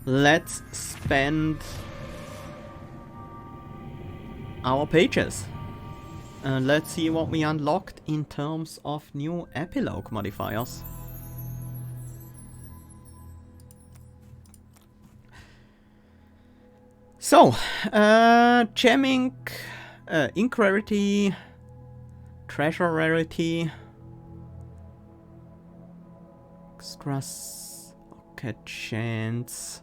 let's spend our pages. And let's see what we unlocked in terms of new Epilogue modifiers. So, gem ink, ink rarity, treasure rarity, extra socket chance.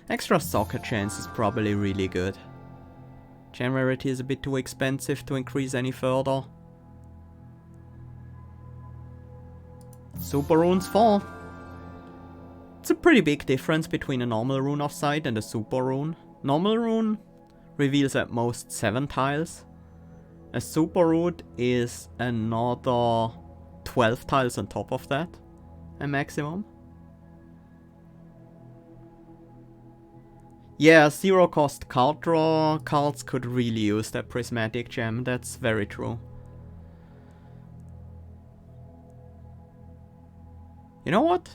Extra socket chance is probably really good. Gem rarity is a bit too expensive to increase any further. Super runes 4. It's a pretty big difference between a normal rune of sight and a super rune. Normal rune reveals at most 7 tiles. A super rune is another 12 tiles on top of that, a maximum. Yeah, zero cost card draw cards could really use that prismatic gem, that's very true. You know what?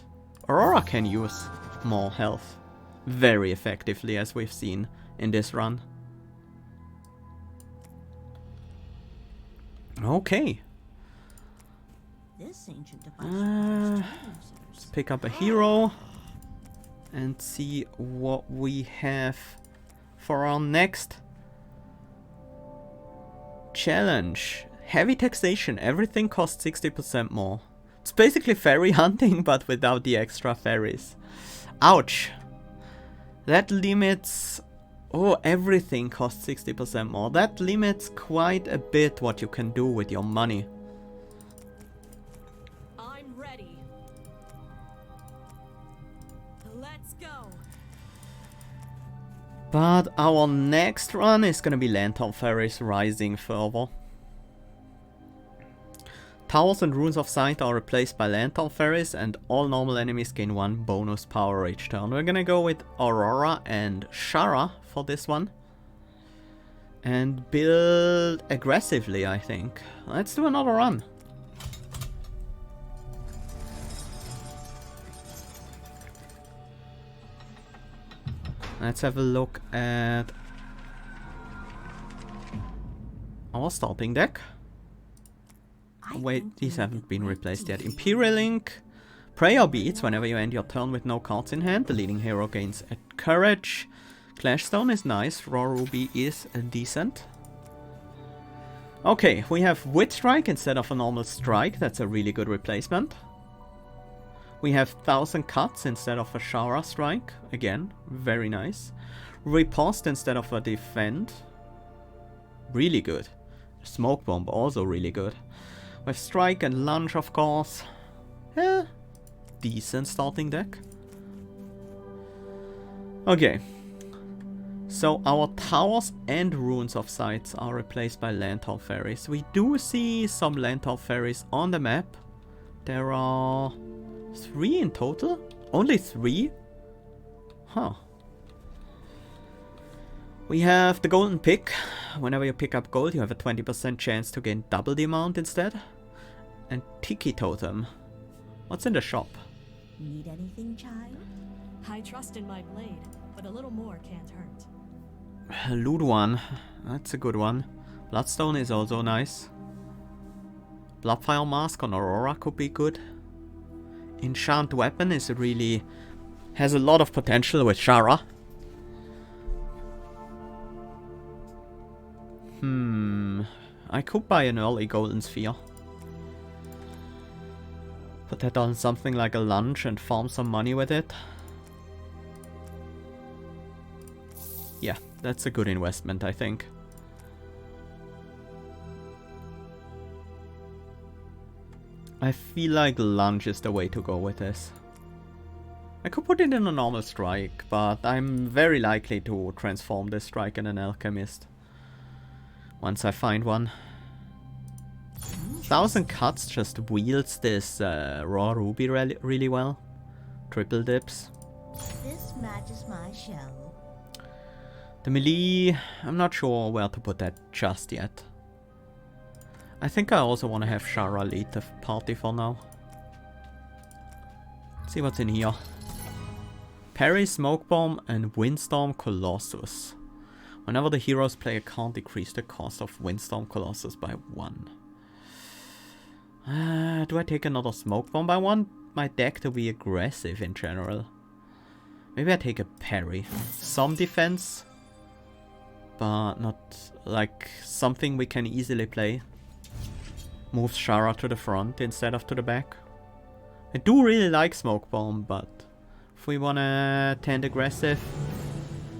Aurora can use more health very effectively, as we've seen in this run. Okay. This ancient Let's pick up a hero and see what we have for our next challenge. Heavy taxation, everything costs 60% more. It's basically fairy hunting, but without the extra fairies. Ouch. That limits... Oh, everything costs 60% more. That limits quite a bit what you can do with your money. I'm ready. Let's go. But our next run is gonna be Lantern Fairies rising further. Towers and Runes of Sight are replaced by Lantern Fairies, and all normal enemies gain 1 bonus power each turn. We're gonna go with Aurora and Sharra for this one. And build aggressively, I think. Let's do another run. Let's have a look at our starting deck. Wait, these haven't been replaced yet. Imperial Ink, Prayer Beads. Whenever you end your turn with no cards in hand, the leading hero gains a courage. Clashstone is nice. Raw Ruby is decent. Okay, we have Wit Strike instead of a normal strike. That's a really good replacement. We have 1000 Cuts instead of a Sharra Strike. Again, very nice. Riposte instead of a Defend. Really good. Smoke Bomb also really good. With Strike and Lunge, of course. Decent starting deck. Okay. So our Towers and Runes of Sight are replaced by Lantern Fairies. We do see some Lantern Fairies on the map. There are 3 in total? Only 3? Huh. We have the Golden Pick. Whenever you pick up gold, you have a 20% chance to gain double the amount instead. And Tiki Totem. What's in the shop? Need anything, child? I trust in my blade, but a little more can't hurt. Loot one. That's a good one. Bloodstone is also nice. Bloodfire Mask on Aurora could be good. Enchant Weapon is really... has a lot of potential with Sharra. I could buy an early Golden Sphere. Put that on something like a lunge and farm some money with it. Yeah, that's a good investment, I think. I feel like lunge is the way to go with this. I could put it in a normal strike, but I'm very likely to transform this strike in an alchemist. Once I find one. 1000 Cuts just wields this raw ruby really well. Triple dips. This matches my shell. The melee, I'm not sure where to put that just yet. I think I also want to have Sharra lead the party for now. See what's in here. Parry, Smoke Bomb, and Windstorm Colossus. Whenever the heroes play a card, decrease the cost of Windstorm Colossus by 1. Do I take another Smoke Bomb? I want my deck to be aggressive in general. Maybe I take a parry. Some defense, but not like something we can easily play. Move Sharra to the front instead of to the back. I do really like Smoke Bomb, but if we wanna tend aggressive,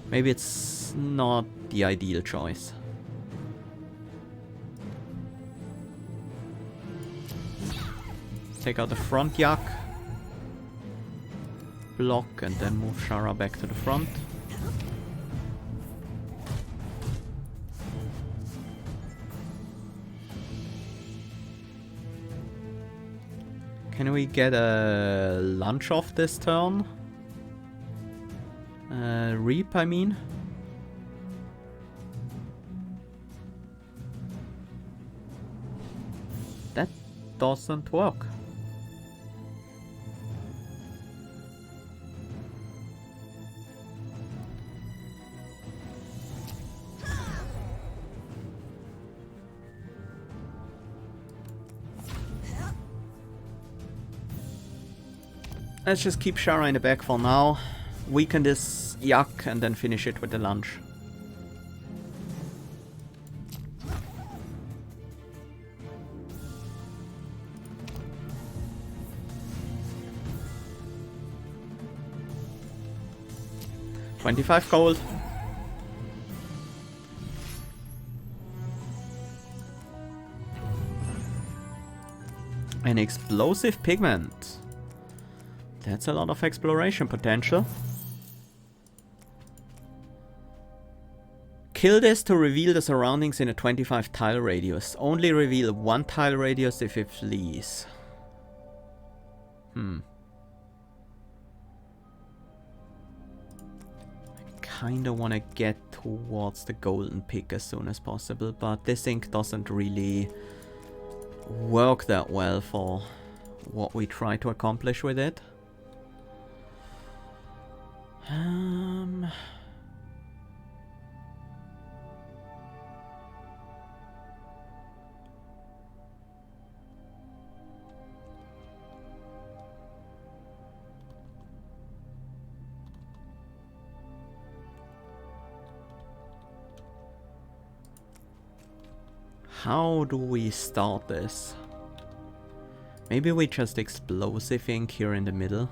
maybe it's not the ideal choice. Take out the front Yak. Block and then move Sharra back to the front. Can we get a lunge off this turn? Reap, I mean. That doesn't work. Let's just keep Sharra in the back for now. Weaken this Yak and then finish it with the lunge. $25 gold. An explosive pigment. That's a lot of exploration potential. Kill this to reveal the surroundings in a 25 tile radius. Only reveal 1 tile radius if it flees. I kinda wanna get towards the golden pick as soon as possible, but this ink doesn't really work that well for what we try to accomplish with it. How do we start this? Maybe we just explosive ink here in the middle.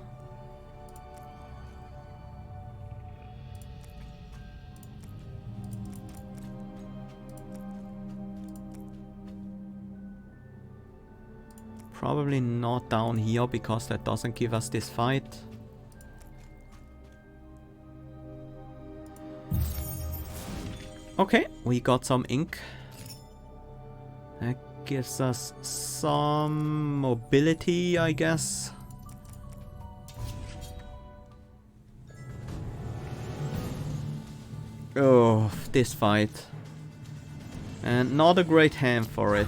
Probably not down here because that doesn't give us this fight. Okay, we got some ink. That gives us some mobility, I guess. Oh, this fight. And not a great hand for it.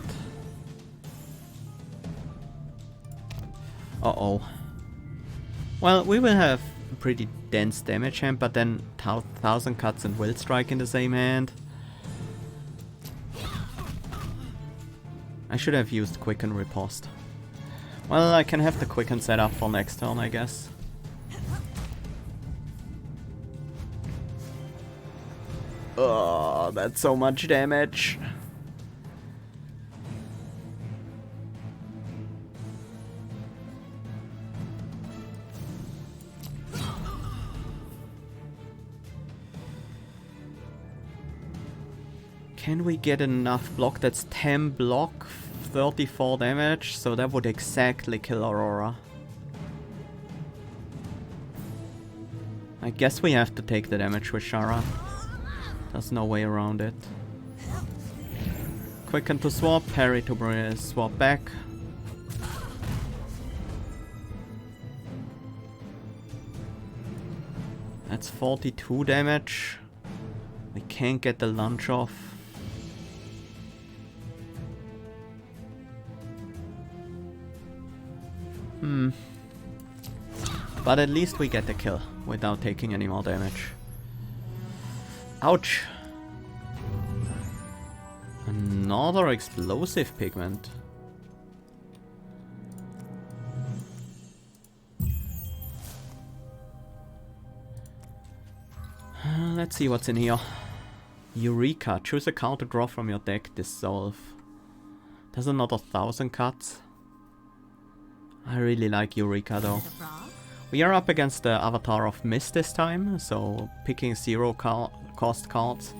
Uh-oh. Well, we will have a pretty dense damage hand, but then 1000 cuts and will strike in the same hand. I should have used Quicken Riposte. Well, I can have the Quicken set up for next turn, I guess. Oh, that's so much damage. Can we get enough block? That's 10 block, 34 damage, so that would exactly kill Aurora. I guess we have to take the damage with Sharra. There's no way around it. Quicken to swap, parry to swap back. That's 42 damage. We can't get the lunge off. But at least we get the kill without taking any more damage. Ouch! Another explosive pigment. Let's see what's in here. Eureka. Choose a card to draw from your deck. Dissolve. There's another 1,000 cards. I really like Eureka though. We are up against the Avatar of Mist this time, so picking zero cost cards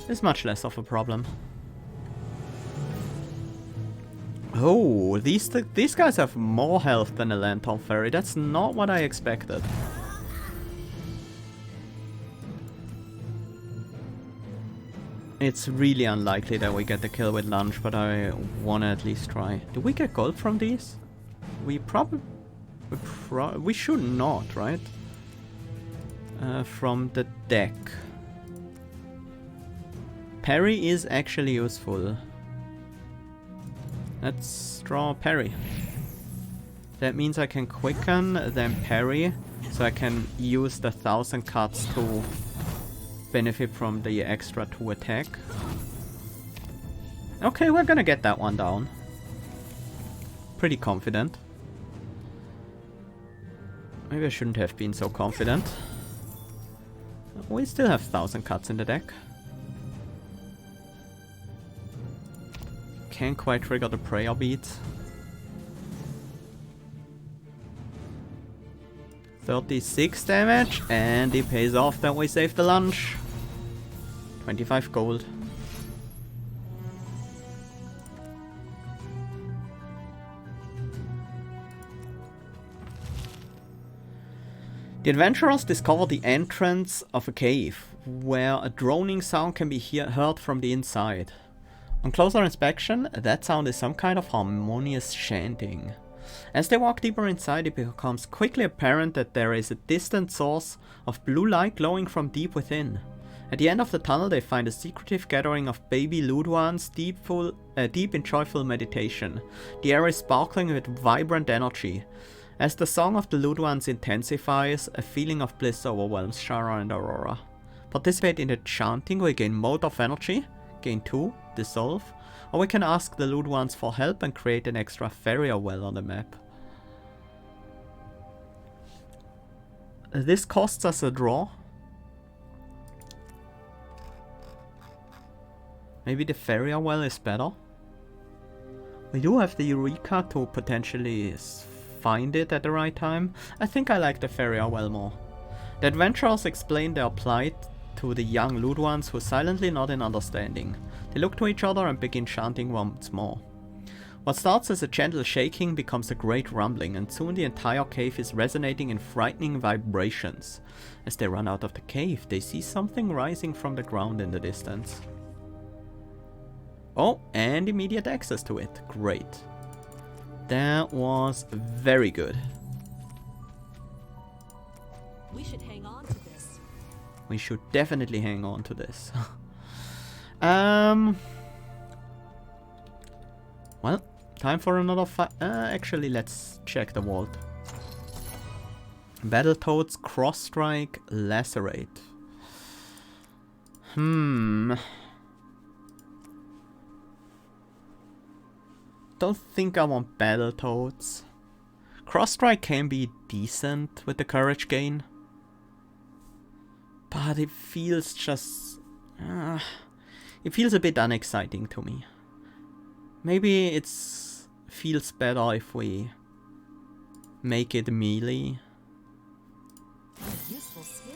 is much less of a problem. Oh, these guys have more health than a Lantern Fairy. That's not what I expected. It's really unlikely that we get the kill with lunge, but I wanna at least try. Do we get gold from these? We should not, right? From the deck. Parry is actually useful. Let's draw a parry. That means I can quicken, then parry, so I can use the 1,000 cards to benefit from the extra 2 attack. Okay, we're gonna get that one down. Pretty confident. Maybe I shouldn't have been so confident. We still have 1,000 cards in the deck. Can't quite trigger the prayer beat. 36 damage, and it pays off that we saved the lunch. 25 gold. The adventurers discover the entrance of a cave, where a droning sound can be heard from the inside. On closer inspection, that sound is some kind of harmonious chanting. As they walk deeper inside, it becomes quickly apparent that there is a distant source of blue light glowing from deep within. At the end of the tunnel, they find a secretive gathering of baby Ludwans deep in joyful meditation. The air is sparkling with vibrant energy. As the song of the Ludwans intensifies, a feeling of bliss overwhelms Sharra and Aurora. Participate in the chanting, we gain mode of energy, gain 2, dissolve, or we can ask the Ludwans for help and create an extra farrier well on the map. This costs us a draw. Maybe the farrier well is better. We do have the Eureka to potentially find it at the right time. I think I like the farrier well more. The adventurers explain their plight to the young Ludwans, who silently nod in understanding. They look to each other and begin chanting once more. What starts as a gentle shaking becomes a great rumbling, and soon the entire cave is resonating in frightening vibrations. As they run out of the cave, they see something rising from the ground in the distance. Oh, and immediate access to it. Great. That was very good. We should hang on to this. We should definitely hang on to this. Well, time for another fight. Actually, let's check the vault. Battletoads, Cross Strike, Lacerate. Don't think I want Battletoads. Cross Strike can be decent with the courage gain. But it feels just... it feels a bit unexciting to me. Maybe it feels better if we make it melee.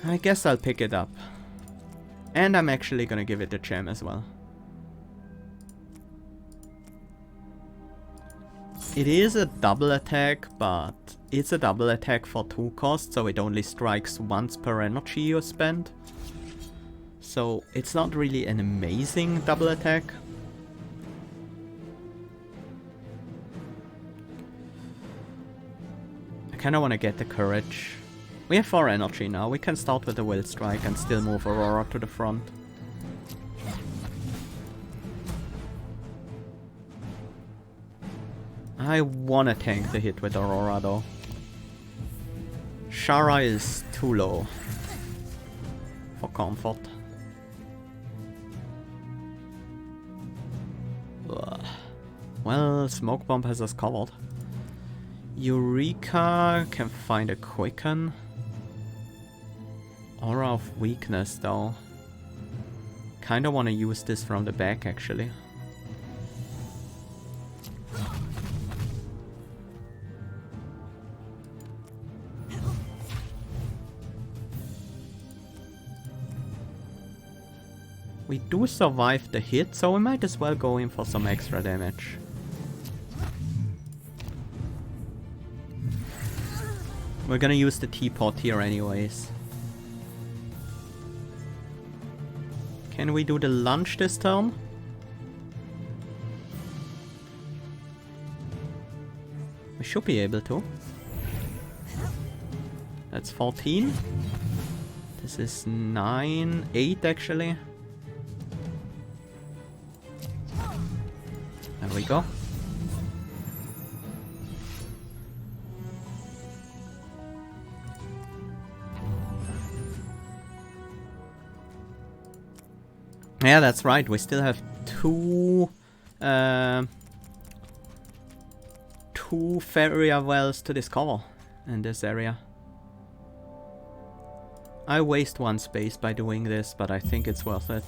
I guess I'll pick it up. And I'm actually gonna give it a gem as well. It is a double attack, but it's a double attack for 2 costs, so it only strikes once per energy you spend. So it's not really an amazing double attack. I kinda wanna get the courage. We have 4 energy now, we can start with the Will Strike and still move Aurora to the front. I wanna tank the hit with Aurora though. Sharra is too low for comfort. Ugh. Well, Smoke Bomb has us covered. Eureka can find a Quicken. Aura of Weakness though. Kinda wanna use this from the back actually. We do survive the hit, so we might as well go in for some extra damage. We're gonna use the teapot here anyways. Can we do the lunge this turn? We should be able to. That's 14. This is 9, 8 actually. There we go. Yeah, that's right. We still have two Feria wells to discover in this area. I waste one space by doing this, but I think it's worth it.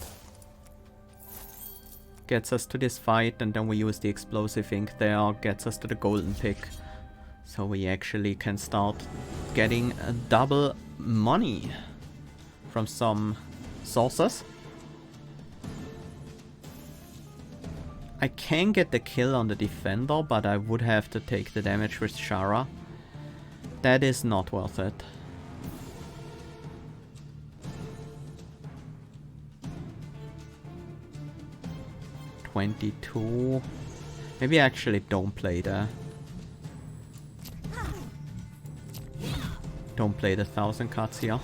Gets us to this fight, and then we use the explosive ink there, gets us to the golden pick. So we actually can start getting a double money from some sources. I can get the kill on the defender, but I would have to take the damage with Sharra. That is not worth it. $22. Maybe I actually don't play the... Don't play the 1000 cards here.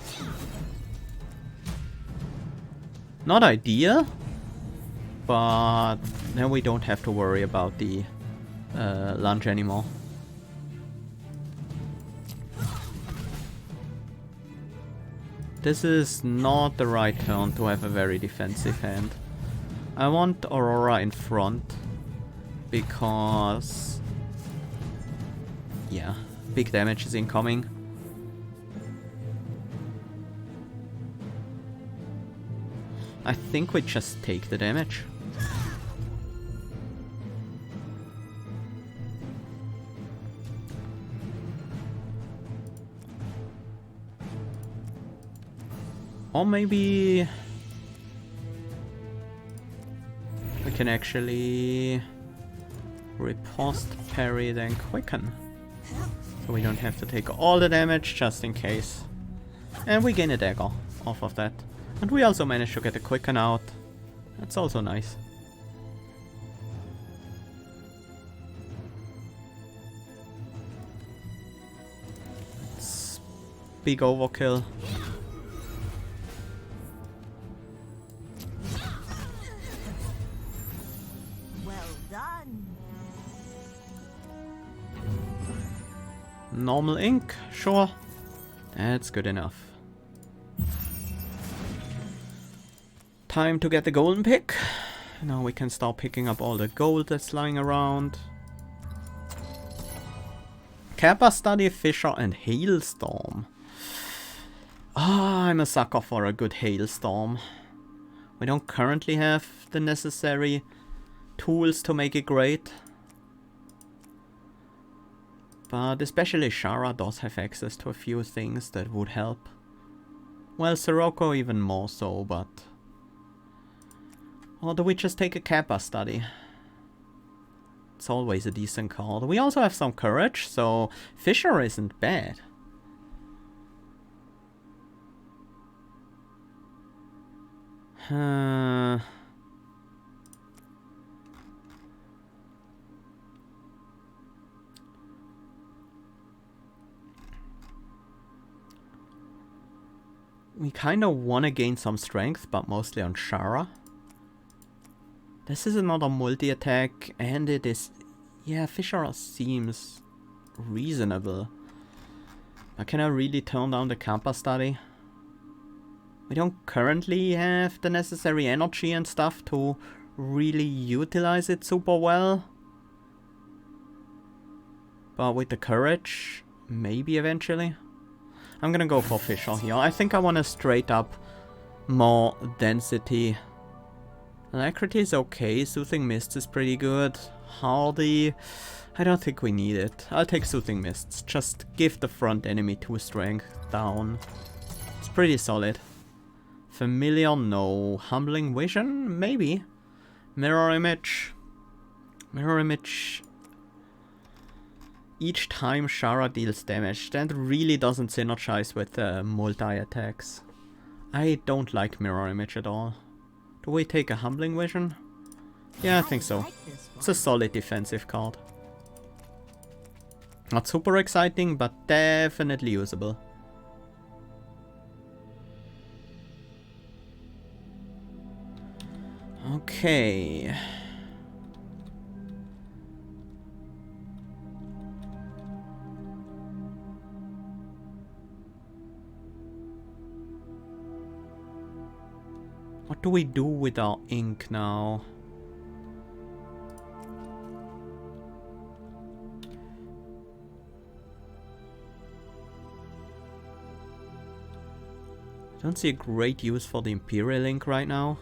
Not ideal, but then we don't have to worry about the lunge anymore. This is not the right turn to have a very defensive hand. I want Aurora in front because, yeah, big damage is incoming. I think we just take the damage. Or maybe we can actually riposte, parry, then quicken. So we don't have to take all the damage just in case. And we gain a dagger off of that. And we also managed to get a quicken out. That's also nice. It's big overkill. Normal ink, sure. That's good enough. Time to get the golden pick. Now we can start picking up all the gold that's lying around. Kappa Study, Fissure, and Hailstorm. Ah, I'm a sucker for a good Hailstorm. We don't currently have the necessary tools to make it great. But especially Sharra does have access to a few things that would help. Well, Sirocco even more so, but... Or do we just take a Kappa Study? It's always a decent card. We also have some courage, so Fissure isn't bad. We kind of want to gain some strength, but mostly on Sharra. This is another multi-attack, and it is... Yeah, Fissure seems reasonable. But can I really turn down the Kappa study? We don't currently have the necessary energy and stuff to really utilize it super well. But with the courage, maybe eventually. I'm gonna go for Fisher here. I think I want to straight up more density. Alacrity is okay, Soothing Mists is pretty good. Hardy, I don't think we need it. I'll take Soothing Mists. Just give the front enemy 2 strength down. It's pretty solid. Familiar, no. Humbling Vision, maybe. Mirror Image. Mirror Image. Each time Sharra deals damage, that really doesn't synergize with multi-attacks. I don't like Mirror Image at all. Do we take a Humbling Vision? Yeah, I think so. It's a solid defensive card. Not super exciting, but definitely usable. Okay. What do we do with our ink now? I don't see a great use for the Imperial ink right now.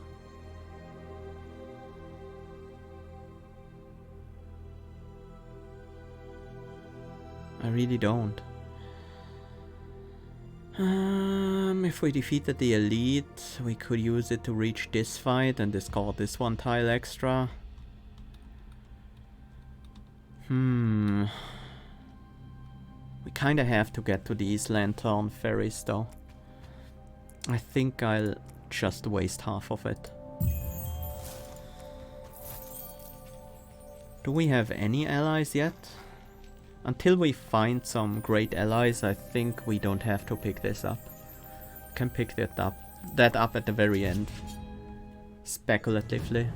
I really don't. If we defeated the elite, we could use it to reach this fight and discard this 1 tile extra. We kinda have to get to these lantern ferries though. I think I'll just waste half of it. Do we have any allies yet? Until we find some great allies, I think we don't have to pick this up. We can pick that up at the very end. Speculatively.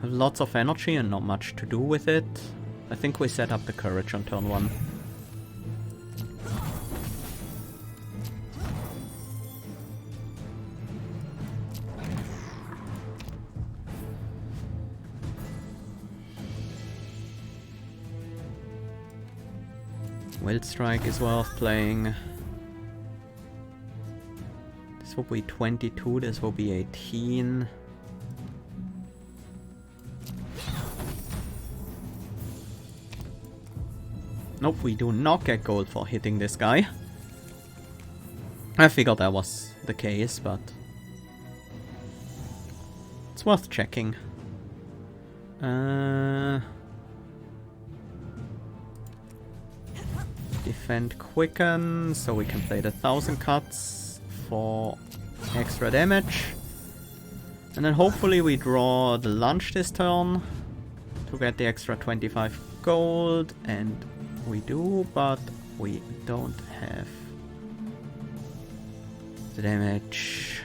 Have lots of energy and not much to do with it. I think we set up the courage on turn 1. Wild Strike is worth playing. This will be 22, this will be 18. Nope, we do not get gold for hitting this guy. I figured that was the case, but it's worth checking. Defend Quicken, so we can play the 1000 cuts for extra damage. And then hopefully we draw the lunch this turn to get the extra 25 gold, and we do, but we don't have the damage.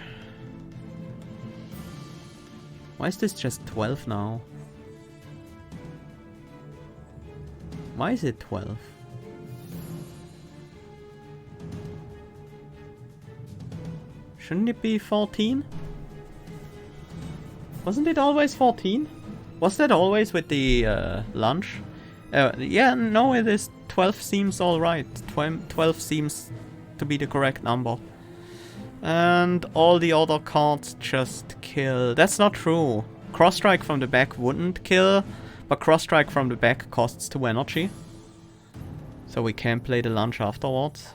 Why is this just 12 now? Why is it 12? Shouldn't it be 14? Wasn't it always 14? Was that always with the lunch? Yeah, no, it is. 12 seems alright. 12 seems to be the correct number. And all the other cards just kill. That's not true. Cross Strike from the back wouldn't kill, but Cross Strike from the back costs 2 energy. So we can play the lunch afterwards.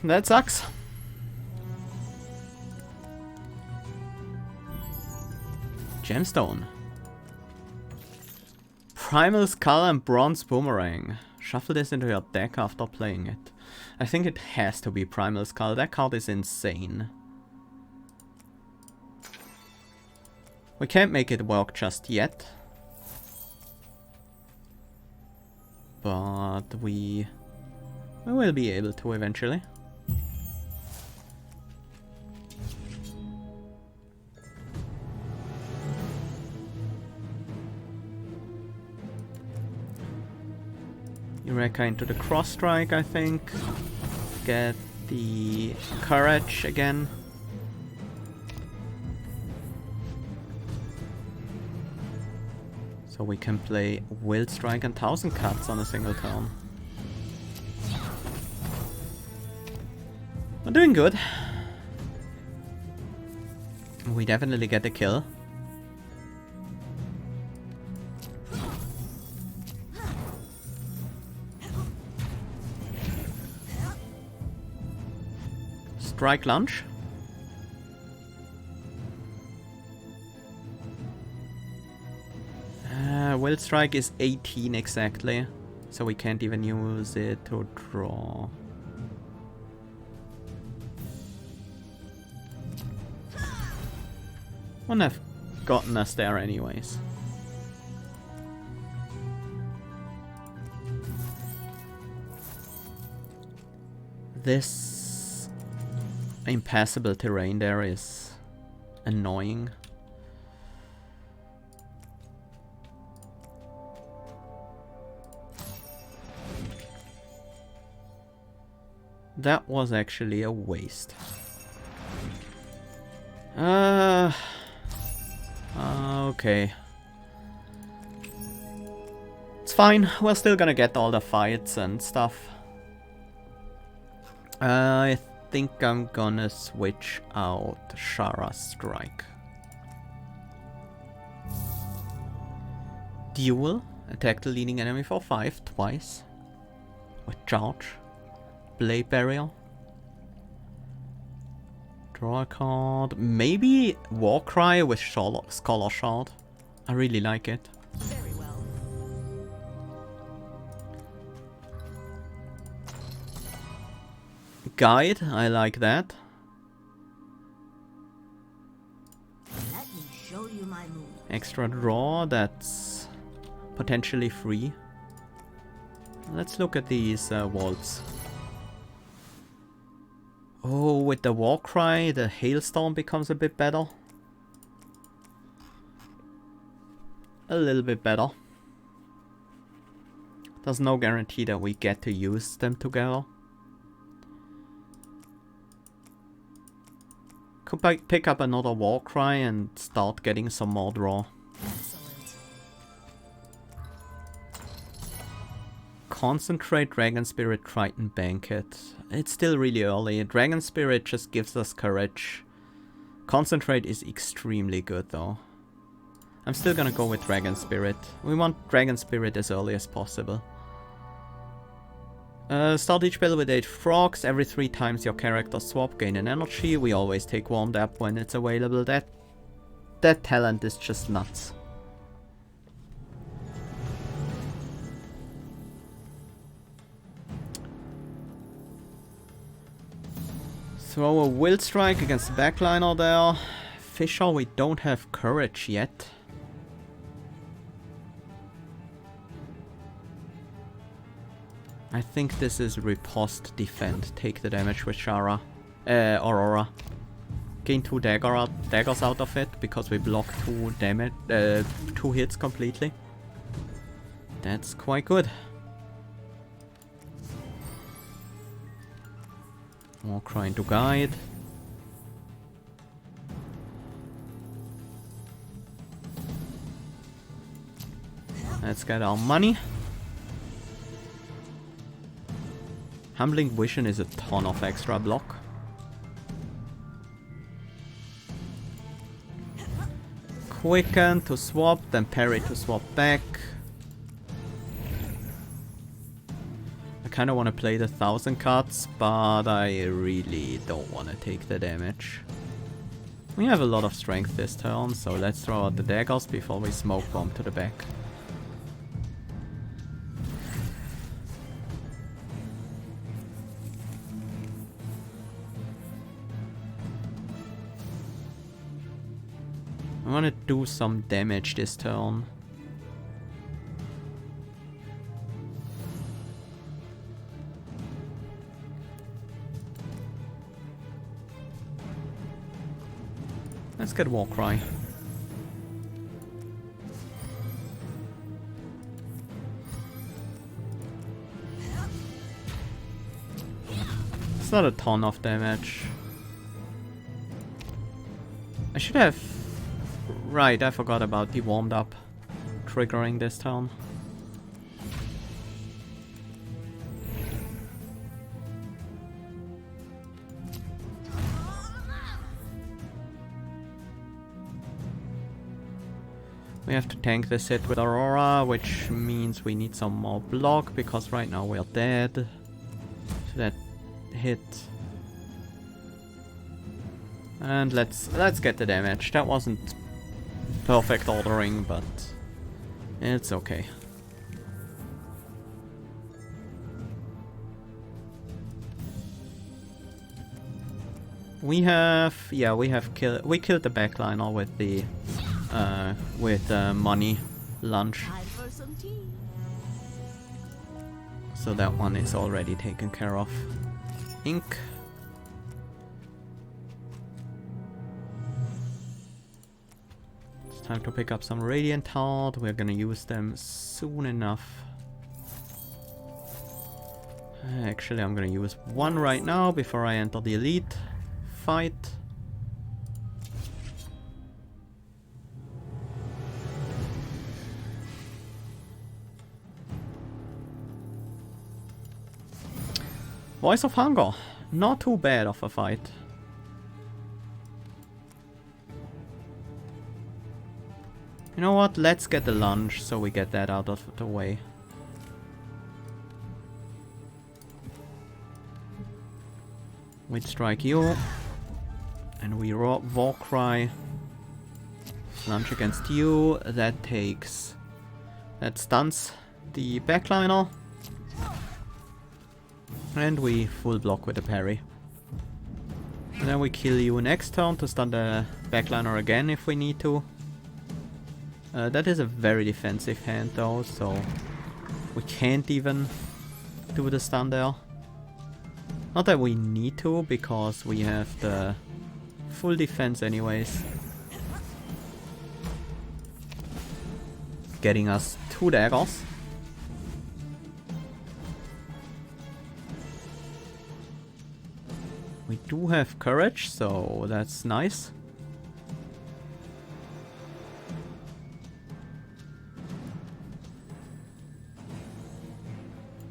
That sucks. Gemstone. Primal Skull and Bronze Boomerang. Shuffle this into your deck after playing it. I think it has to be Primal Skull. That card is insane. We can't make it work just yet. But we will be able to eventually. Eureka into the cross strike, I think. Get the courage again. So we can play Wild Strike and 1000 Cuts on a single turn. We're doing good. We definitely get the kill. Strike lunge. Wild Strike is 18 exactly, so we can't even use it to draw. Wouldn't have gotten us there anyways. This impassable terrain there is annoying. That was actually a waste. Okay. It's fine, we're still gonna get all the fights and stuff. I think I'm gonna switch out Sharra Strike. Duel. Attack the leading enemy for 5 twice. With charge. Blade Barrier. Draw a card. Maybe Warcry with Scholar Shard. I really like it. Very well. Guide, I like that. Let me show you my move. Extra draw, that's potentially free. Let's look at these vaults. Oh, with the Warcry, the Hailstorm becomes a bit better. A little bit better. There's no guarantee that we get to use them together. Could pick up another Warcry and start getting some more draw. Excellent. Concentrate, Dragon Spirit, Triton, Banquet. It's still really early. Dragon Spirit just gives us courage. Concentrate is extremely good though. I'm still gonna go with Dragon Spirit. We want Dragon Spirit as early as possible. Start each battle with 8 frogs. Every 3 times your character swap, gain an energy. We always take Warmed Up when it's available. That talent is just nuts. Throw a Wild Strike against the backliner there. Fisher, we don't have courage yet. I think this is riposte defend. Take the damage with Sharra. Aurora. Gain 2 daggers out of it because we block 2 damage, 2 hits completely. That's quite good. Warcry into guide. Let's get our money. Humbling Vision is a ton of extra block. Quicken to swap, then parry to swap back. I kinda wanna play the 1000 cards, but I really don't wanna take the damage. We have a lot of strength this turn, so let's throw out the daggers before we smoke bomb to the back. I want to do some damage this turn. Let's get Warcry. It's not a ton of damage. I should have... Right, I forgot about the warmed up triggering this turn. We have to tank this hit with Aurora, which means we need some more block, because right now we're dead. So that hit. And let's get the damage. That wasn't perfect ordering, but it's okay. We killed the backliner with the money lunge. So that one is already taken care of. Ink. It's time to pick up some Radiant Heart. We're gonna use them soon enough. Actually, I'm gonna use one right now before I enter the elite fight. Voice of Hunger. Not too bad of a fight. You know what? Let's get the lunge so we get that out of the way. We strike you. And we war cry. Lunge against you. That stuns the backliner. And we full block with a parry. And then we kill you next turn to stun the backliner again if we need to. That is a very defensive hand though, so we can't even do the stun there. Not that we need to, because we have the full defense anyways. Getting us 2 daggers. We do have courage, so that's nice.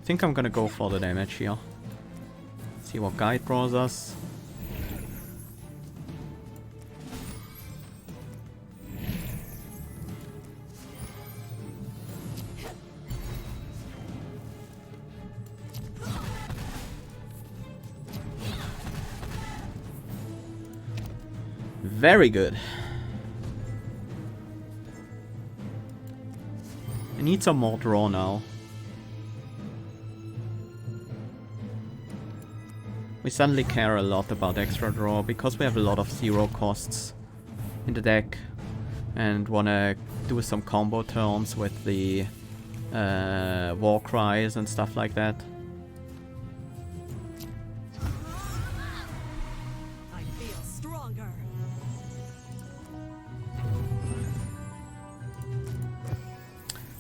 I think I'm gonna go for the damage here. See what guide draws us. Very good. I need some more draw now. We suddenly care a lot about extra draw because we have a lot of 0 costs in the deck and wanna do some combo turns with the war cries and stuff like that.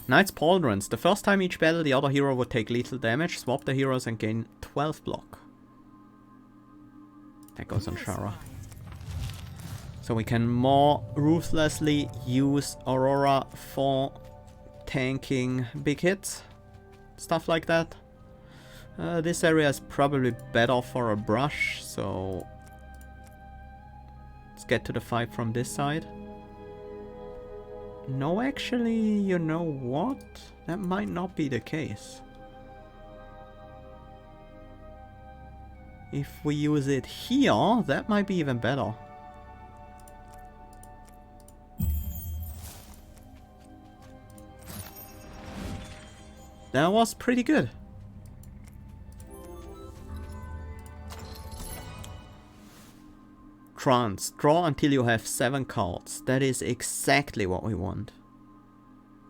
Knight's Pauldrons. The first time each battle the other hero would take lethal damage, swap the heroes and gain 12 block. That goes on Sharra. So we can more ruthlessly use Aurora for tanking big hits. Stuff like that. This area is probably better for a brush, so let's get to the fight from this side. No, actually, you know what? That might not be the case. If we use it here, that might be even better. That was pretty good. Trance. Draw until you have 7 cards. That is exactly what we want.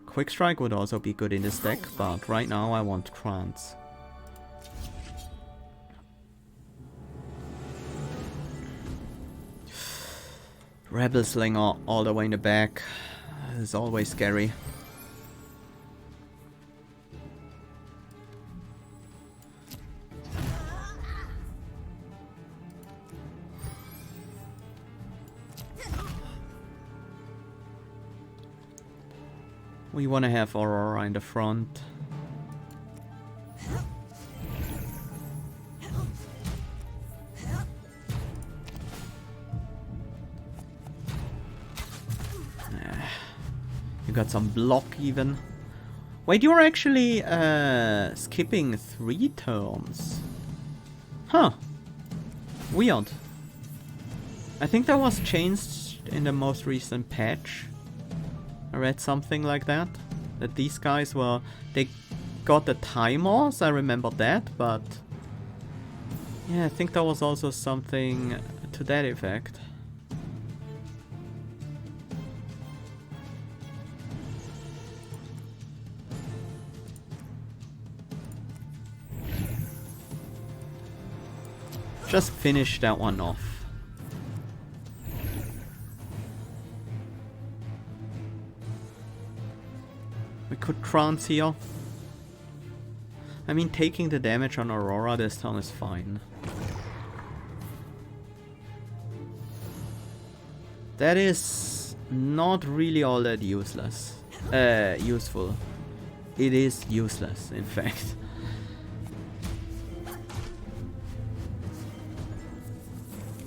Quick Strike would also be good in this deck, but right now I want Trance. Rebel Slinger all the way in the back is always scary. We want to have Aurora in the front. You got some block even. Wait, you're actually skipping 3 turns. Huh. Weird. I think that was changed in the most recent patch. I read something like that. That these guys were... They got the timers, I remember that, but... Yeah, I think there was also something to that effect. Just finish that one off. We could trance here. I mean, taking the damage on Aurora this time is fine. That is not really all that useless. Useful. It is useless, in fact.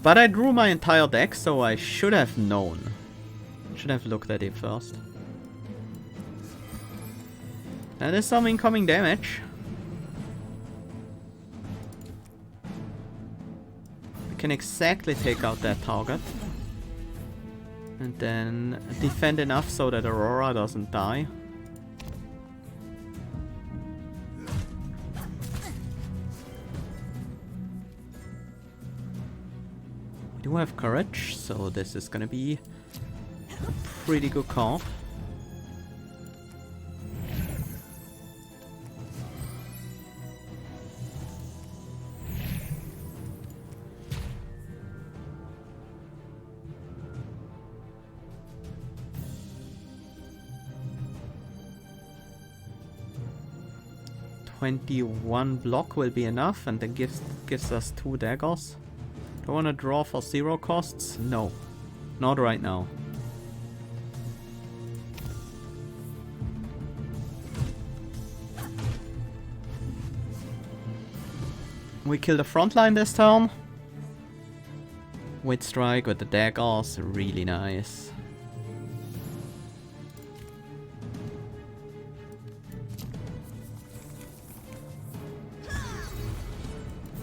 But I drew my entire deck, so I should have known. Should have looked at it first. That is some incoming damage. We can exactly take out that target. And then defend enough so that Aurora doesn't die. We do have courage, so this is gonna be a pretty good card. .21 block will be enough, and then gives us 2 daggers. Do I want to draw for 0 costs? No. Not right now. We kill the front line this turn. With strike with the daggers, really nice.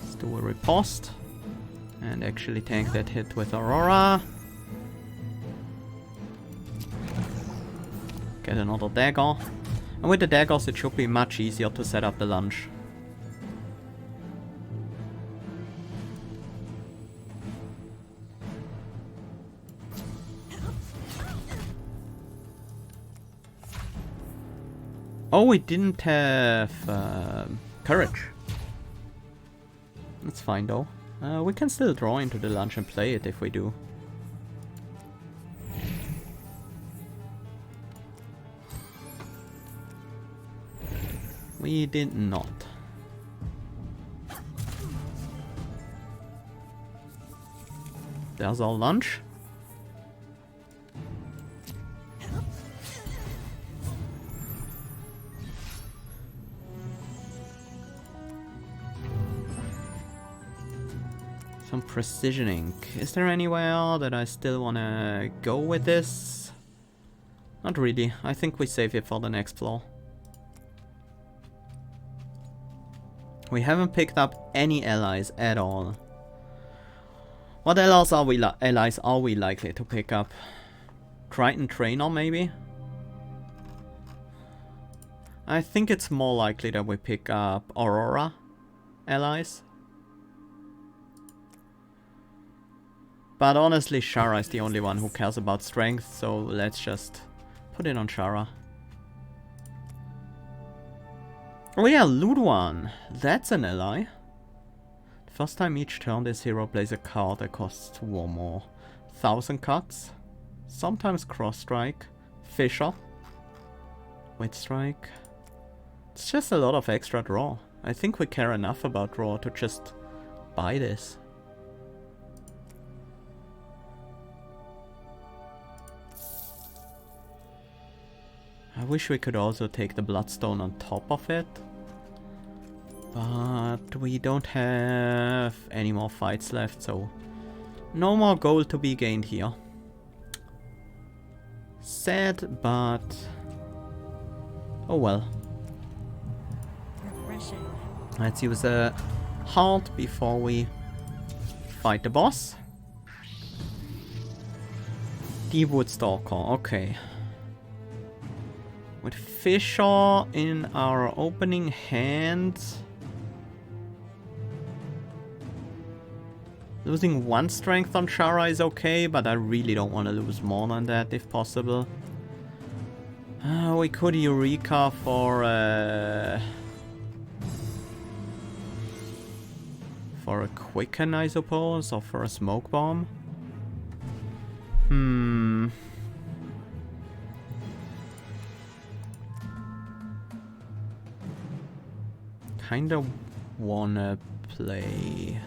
Let's do a riposte. And actually tank that hit with Aurora. Get another dagger. And with the daggers it should be much easier to set up the lunge. Oh, we didn't have courage. That's fine though. We can still draw into the lunge and play it if we do. We did not. There's our lunge. Some precisioning. Is there anywhere that I still wanna go with this? Not really. I think we save it for the next floor. We haven't picked up any allies at all. What allies are we likely to pick up? Triton Trainer maybe? I think it's more likely that we pick up Aurora allies. But honestly, Sharra is the only one who cares about strength, so let's just put it on Sharra. Oh yeah, Luduan. That's an ally. First time each turn this hero plays a card that costs 2 or more. 1000 cuts. Sometimes cross strike. Fisher. With strike. It's just a lot of extra draw. I think we care enough about draw to just buy this. I wish we could also take the Bloodstone on top of it. But we don't have any more fights left, so no more gold to be gained here. Sad, but oh well. Refreshing. Let's use a heart before we fight the boss. The Woodstalker, okay. With Fisher in our opening hand. Losing 1 strength on Sharra is okay, but I really don't want to lose more than that if possible. We could Eureka for a Quicken, I suppose, or for a Smoke Bomb. Kinda wanna play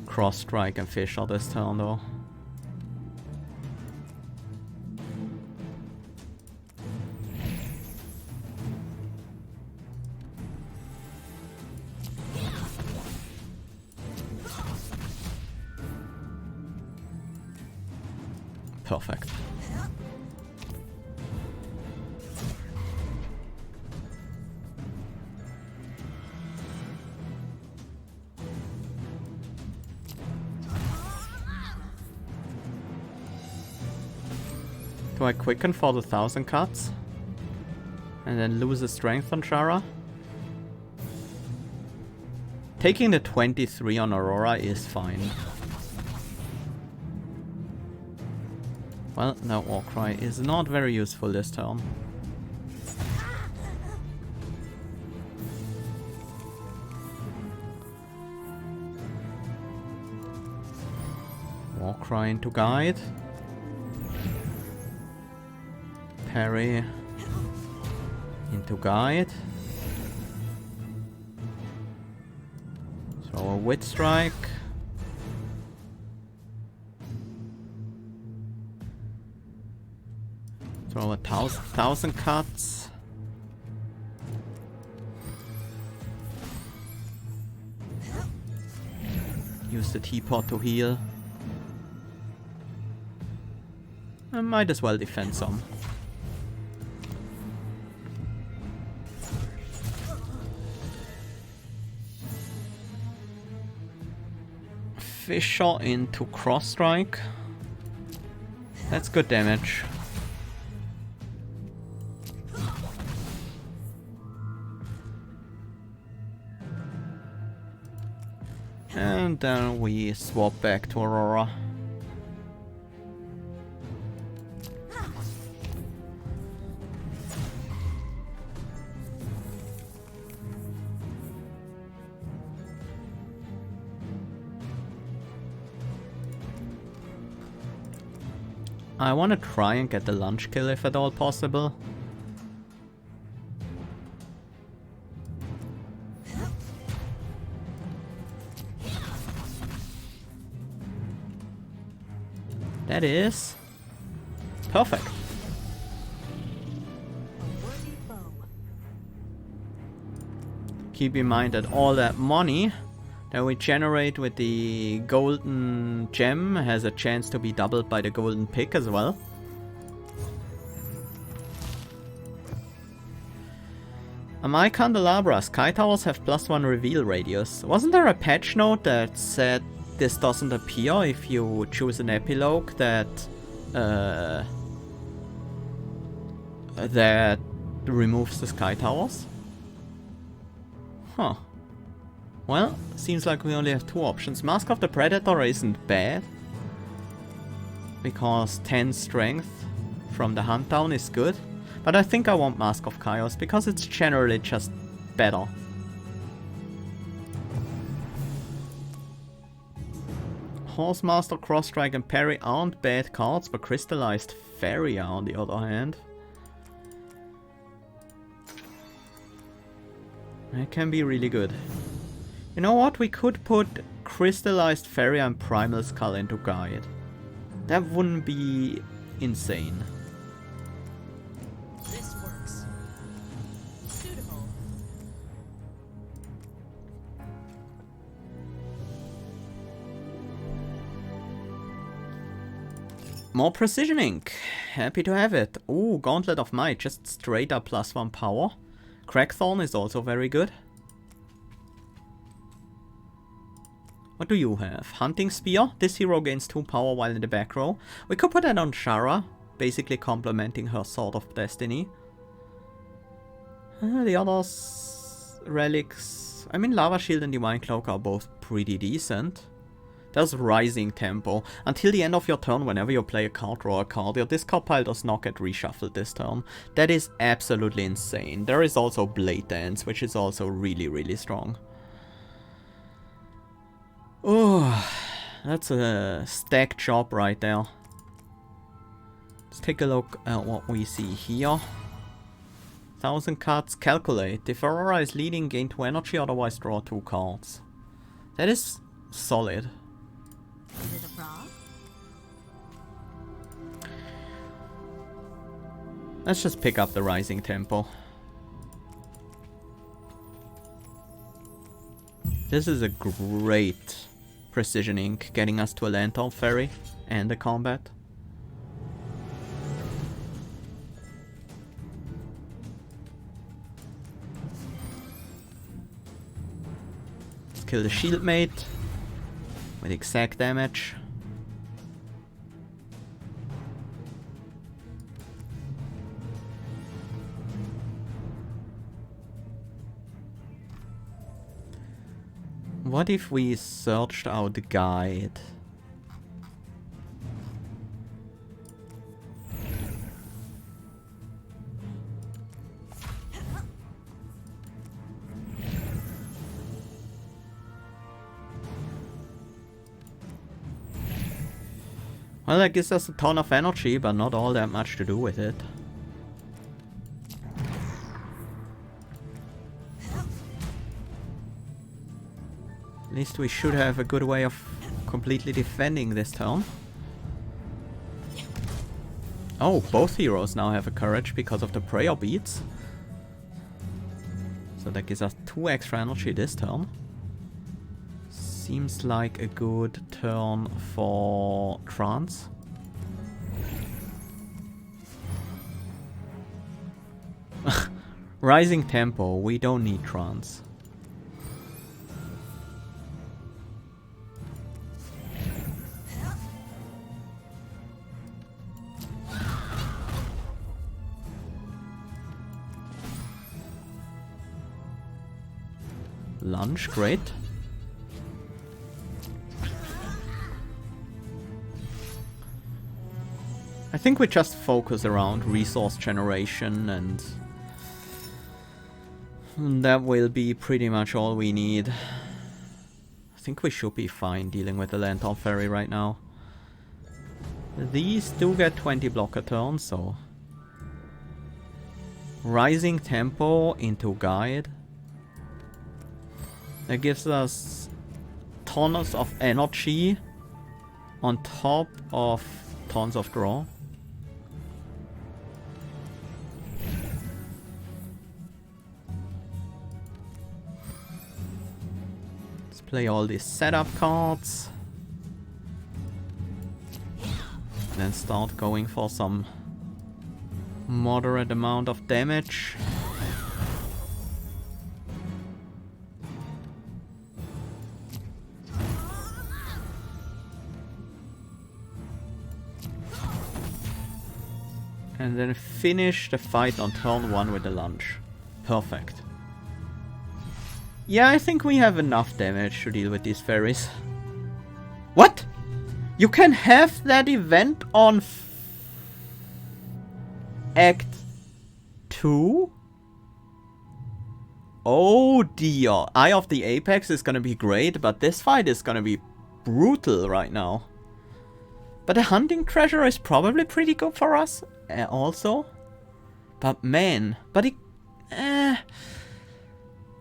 Cross Strike and Fisher this turn though. Perfect. Do I quicken for the 1000 cuts? And then lose a strength on Sharra? Taking the 23 on Aurora is fine. Well, that Warcry is not very useful this turn. Warcry into Guide. Parry into Guide. Throw a Wit Strike. Throw a 1000 cuts. Use the teapot to heal. I might as well defend some. Fisher into Cross Strike. That's good damage. And then we swap back to Aurora. I want to try and get the lunge kill if at all possible. That is perfect. Keep in mind that all that money that we generate with the golden gem has a chance to be doubled by the golden pick as well. My candelabra, Sky Towers have +1 reveal radius. Wasn't there a patch note that said this doesn't appear if you choose an epilogue that that removes the Sky Towers? Huh. Well, seems like we only have 2 options. Mask of the Predator isn't bad, because 10 strength from the hunt down is good. But I think I want Mask of Chaos, because it's generally just better. Horsemaster, Cross Strike and Parry aren't bad cards, but Crystallized Farrier on the other hand. It can be really good. You know what? We could put Crystallized Farrier and Primal Skull into Guide. That wouldn't be insane. More precisioning. Happy to have it. Ooh, Gauntlet of Might. Just straight up +1 power. Crackthorn is also very good. What do you have? Hunting Spear. This hero gains 2 power while in the back row. We could put that on Sharra, basically complementing her Sword of Destiny. The others... Relics... I mean, Lava Shield and Divine Cloak are both pretty decent. There's Rising Tempo. Until the end of your turn, whenever you play a card, draw a card. Your discard pile does not get reshuffled this turn. That is absolutely insane. There is also Blade Dance, which is also really, really strong. Oh, that's a stacked job right there. Let's take a look at what we see here. 1000 cards, calculate. If Aurora is leading, gain 2 energy, otherwise draw 2 cards. That is solid. Is it a frog? Let's just pick up the Rising Tempo. This is a great precision ink, getting us to a Lantern Ferry and the combat. Let's kill the Shieldmate with exact damage. What if we searched out the guide? Well, that gives us a ton of energy, but not all that much to do with it. At least we should have a good way of completely defending this turn. Oh, both heroes now have a courage because of the prayer beads. So that gives us 2 extra energy this turn. Seems like a good turn for Trance. Rising Tempo, we don't need Trance. Lunge, great. I think we just focus around resource generation and that will be pretty much all we need. I think we should be fine dealing with the Lantern Ferry right now. These do get 20 blocker turns, so... Rising Tempo into Guide. That gives us tons of energy on top of tons of draw. Let's play all these setup cards. Then start going for some moderate amount of damage. And then finish the fight on turn 1 with a lunge. Perfect. Yeah, I think we have enough damage to deal with these fairies. What? You can have that event on Act 2? Oh dear. Eye of the Apex is gonna be great, but this fight is gonna be brutal right now. But the Hunting Treasure is probably pretty good for us also. But man,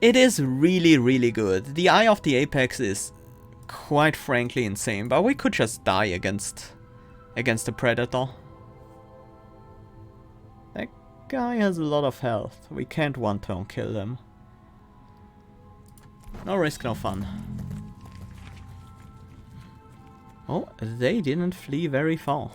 it is really, really good. The Eye of the Apex is quite frankly insane, but we could just die against the Predator. That guy has a lot of health. We can't one-turn kill them. No risk, no fun. Oh, they didn't flee very far.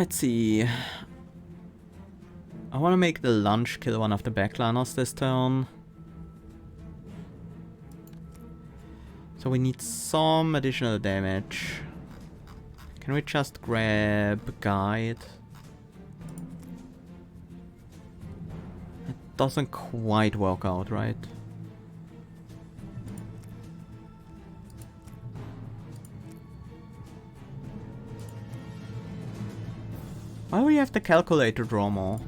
Let's see. I want to make the lunge kill one of the backliners this turn. So we need some additional damage. Can we just grab guide? It doesn't quite work out, right? Why do we have the calculator draw more?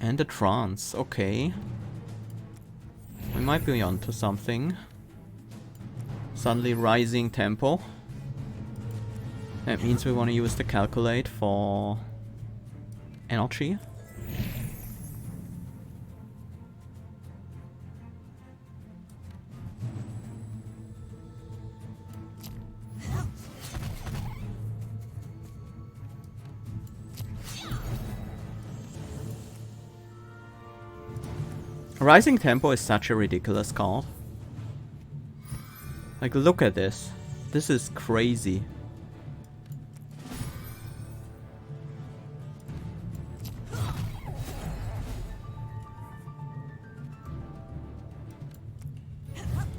And the trance, okay. We might be onto something. Suddenly rising tempo. That means we want to use the calculate for energy. Rising tempo is such a ridiculous card. Like, look at this. This is crazy.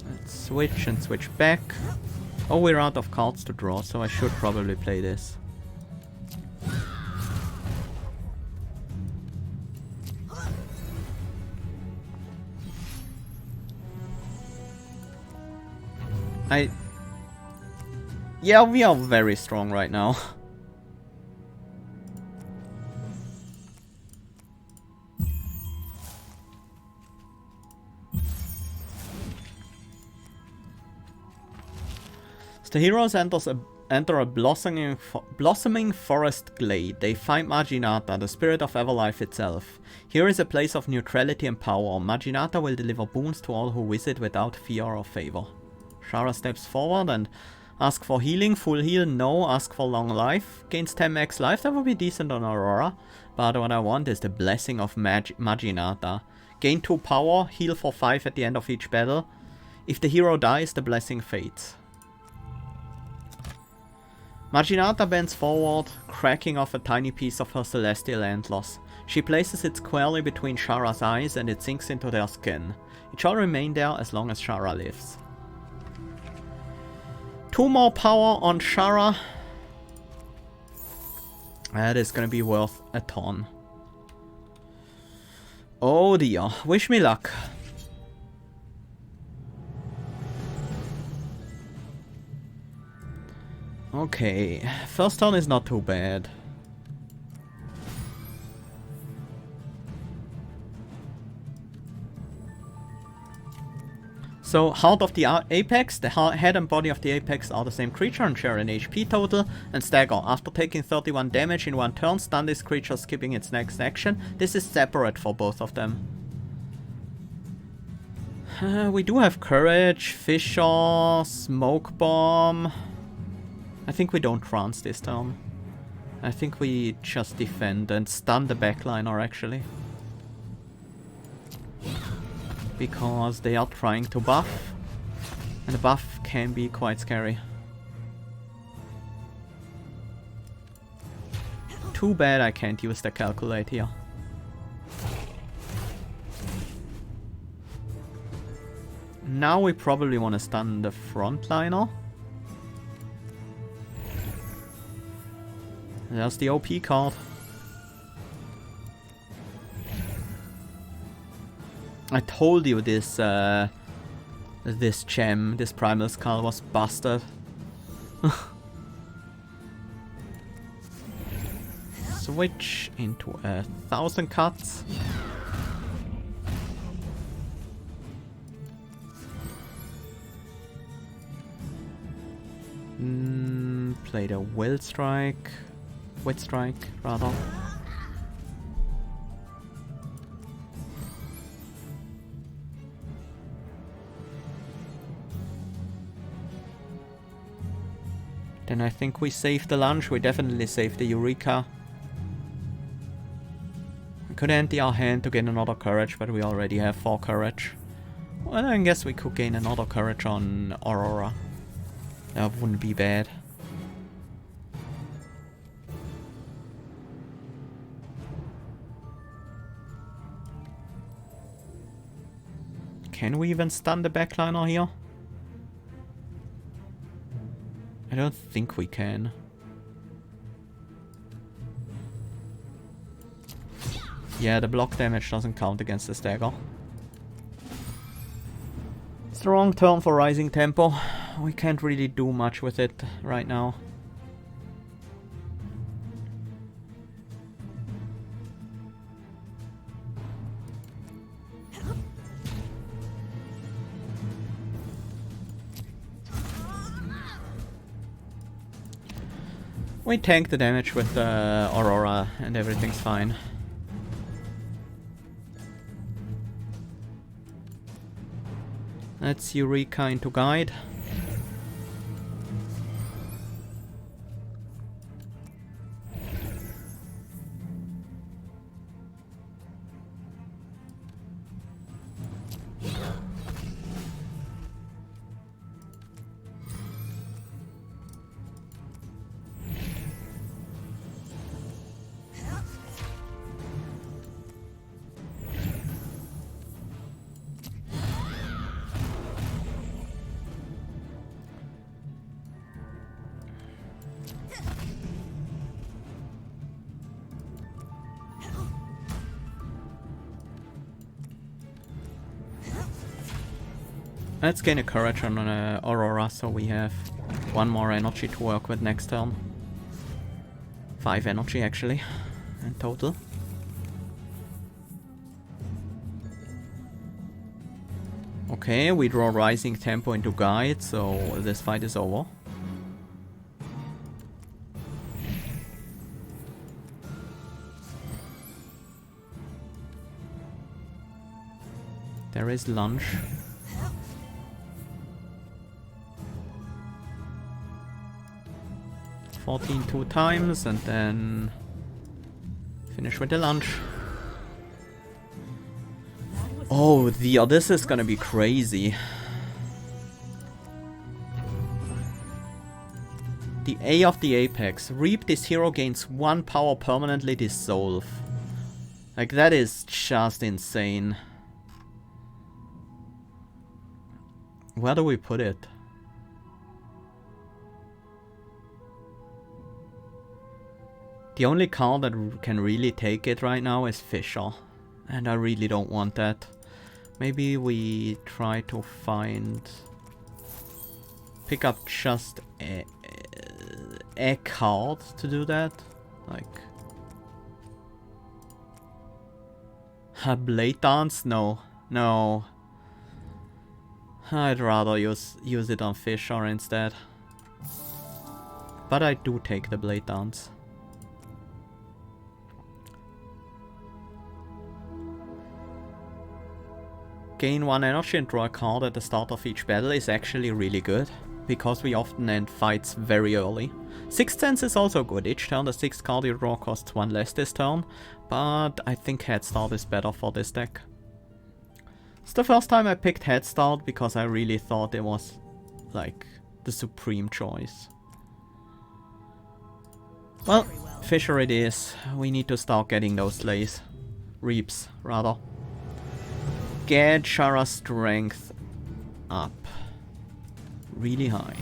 Let's switch and switch back. Oh, we're out of cards to draw, so I should probably play this. Yeah, we are very strong right now. So the heroes enter a blossoming forest glade. They find Marginata, the spirit of Everlife itself. Here is a place of neutrality and power. Marginata will deliver boons to all who visit without fear or favor. Sharra steps forward and asks for healing. Full heal, no. Ask for long life. Gains 10 max life, that would be decent on Aurora. But what I want is the blessing of Marginata. Gain 2 power, heal for 5 at the end of each battle. If the hero dies, the blessing fades. Marginata bends forward, cracking off a tiny piece of her celestial antlers. She places it squarely between Sharra's eyes and it sinks into their skin. It shall remain there as long as Sharra lives. 2 more power on Sharra. That is gonna be worth a ton. Oh dear, wish me luck. Okay, first turn is not too bad. So, Heart of the Apex, the head and body of the Apex are the same creature and share an HP total, and Stagger. After taking 31 damage in one turn, stun this creature skipping its next action. This is separate for both of them. We do have Courage, Fissure, Smoke Bomb. I think we don't trance this turn. I think we just defend and stun the backliner actually. Because they are trying to buff. And the buff can be quite scary. Too bad I can't use the calculate here. Now we probably want to stun the frontliner. There's the OP card. I told you this this gem, this primal skull was busted. Switch into 1,000 cuts. Play the Wit Strike rather. Then I think we save the lunge. We definitely save the Eureka. We could empty our hand to gain another courage, but we already have 4 courage. Well, I guess we could gain another courage on Aurora. That wouldn't be bad. Can we even stun the backliner here? I don't think we can. Yeah, the block damage doesn't count against the stagger. It's the wrong turn for Rising Tempo. We can't really do much with it right now. We tank the damage with Aurora and everything's fine. That's Eureka into guide. Let's gain a courage on Aurora, so we have one more energy to work with next turn. 5 energy actually, in total. Okay, we draw Rising Tempo into guide, so this fight is over. There is lunge. 14 2 times and then finish with the lunge. Oh, this is gonna be crazy. The A of the Apex. Reap, this hero gains 1 power permanently dissolve. Like, that is just insane. Where do we put it? The only card that can really take it right now is Fisher. And I really don't want that. Maybe we try to pick up just a card to do that. Like... a Blade Dance? No. No. I'd rather use it on Fisher instead. But I do take the Blade Dance. Gain 1 energy and draw a card at the start of each battle is actually really good, because we often end fights very early. Sixth Sense is also good. Each turn the 6th card you draw costs 1 less this turn, but I think Head Start is better for this deck. It's the first time I picked Head Start because I really thought it was like the supreme choice. Well, Fisher it is. We need to start getting those slays. Reaps, rather. Get Sharra's strength up really high.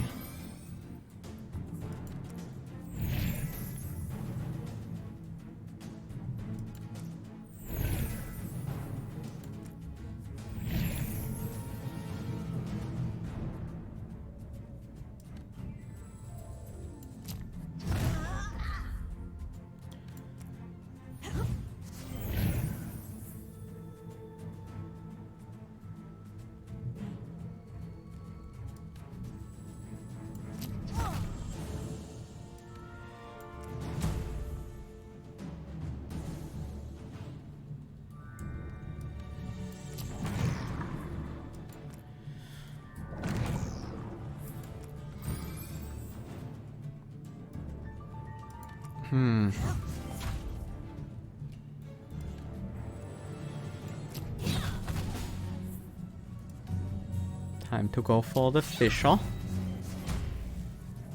Time to go for the Fisher.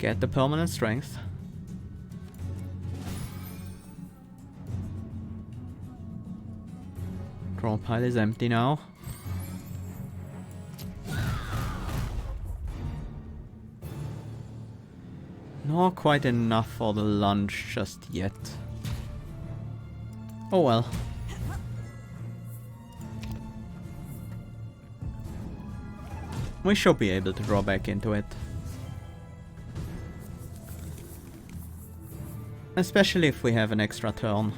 Get the permanent strength. Draw pile is empty now. Not quite enough for the lunch just yet. Oh well. We should be able to draw back into it. Especially if we have an extra turn.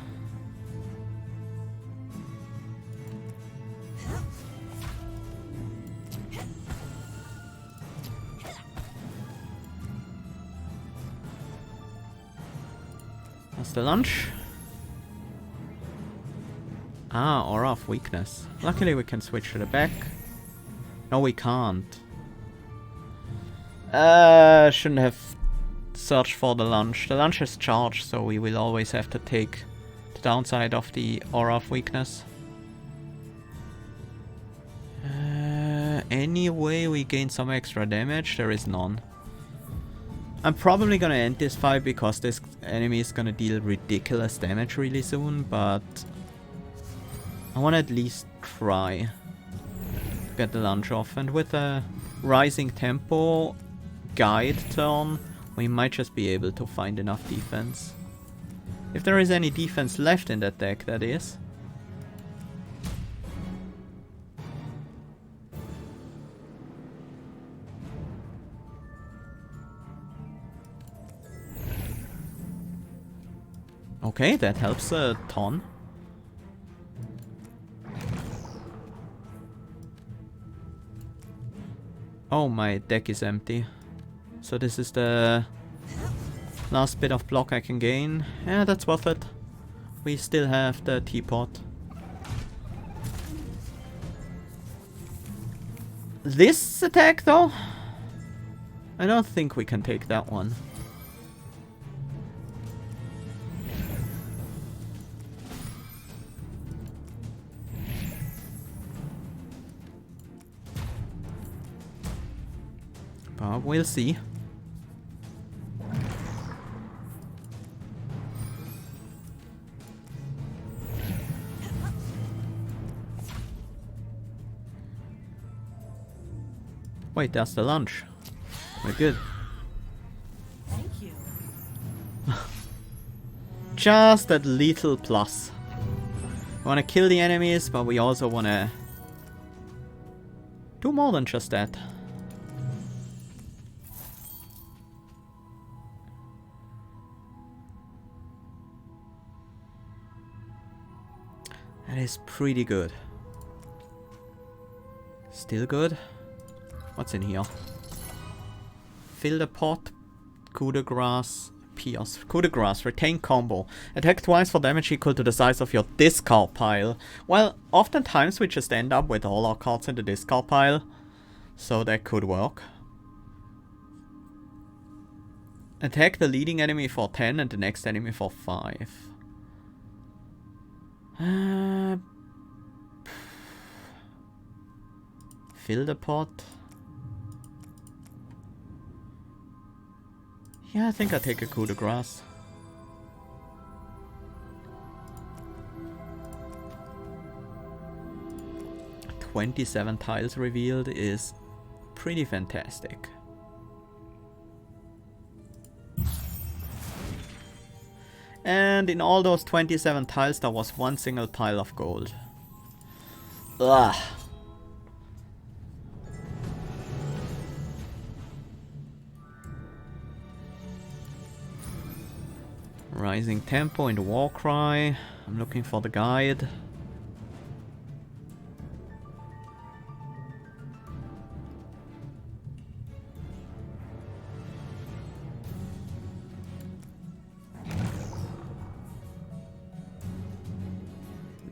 That's the lunch. Ah, Aura of Weakness. Luckily we can switch to the back. No, we can't. Shouldn't have searched for the lunch. The lunch is charged, so we will always have to take the downside of the Aura of Weakness. Anyway, we gain some extra damage. There is none. I'm probably gonna end this fight because this enemy is gonna deal ridiculous damage really soon, but I wanna at least try to get the lunge off. And with a rising tempo guide turn, we might just be able to find enough defense. If there is any defense left in that deck, that is. Okay, that helps a ton. Oh, my deck is empty. So this is the last bit of block I can gain. Yeah, that's worth it. We still have the teapot. This attack though? I don't think we can take that one. But we'll see. Wait, that's the lunch. We're good. Thank you. Just that little plus. We want to kill the enemies, but we also want to do more than just that. That is pretty good. Still good. What's in here? Fill the pot. Coup de grace. Pierce. Coup de grace. Retain combo. Attack twice for damage equal to the size of your discard pile. Well, oftentimes we just end up with all our cards in the discard pile. So that could work. Attack the leading enemy for 10 and the next enemy for 5. Fill the pot. Yeah, I think I'll take a coup de grace. "27 tiles revealed" is pretty fantastic. And in all those 27 tiles, there was one single pile of gold. Ugh. Rising tempo in the war cry. I'm looking for the guide.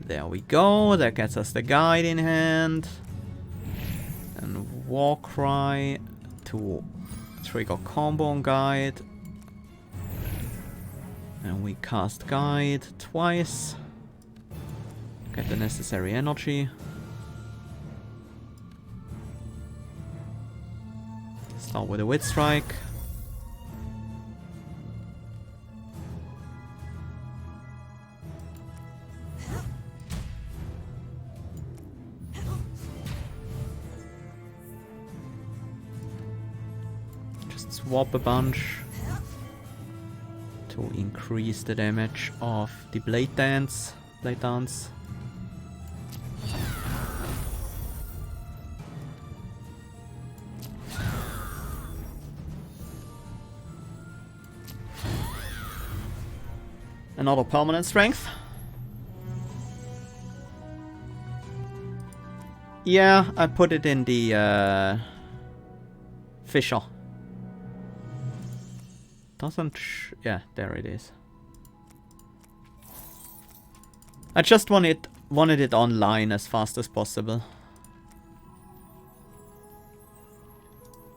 There we go, that gets us the guide in hand. And war cry to trigger combo on guide. And we cast guide twice. Get the necessary energy. Start with a wit strike. swap a bunch to increase the damage of the Blade Dance. Another permanent strength. Yeah, I put it in the fissure. Doesn't yeah, there it is. I just wanted it online as fast as possible.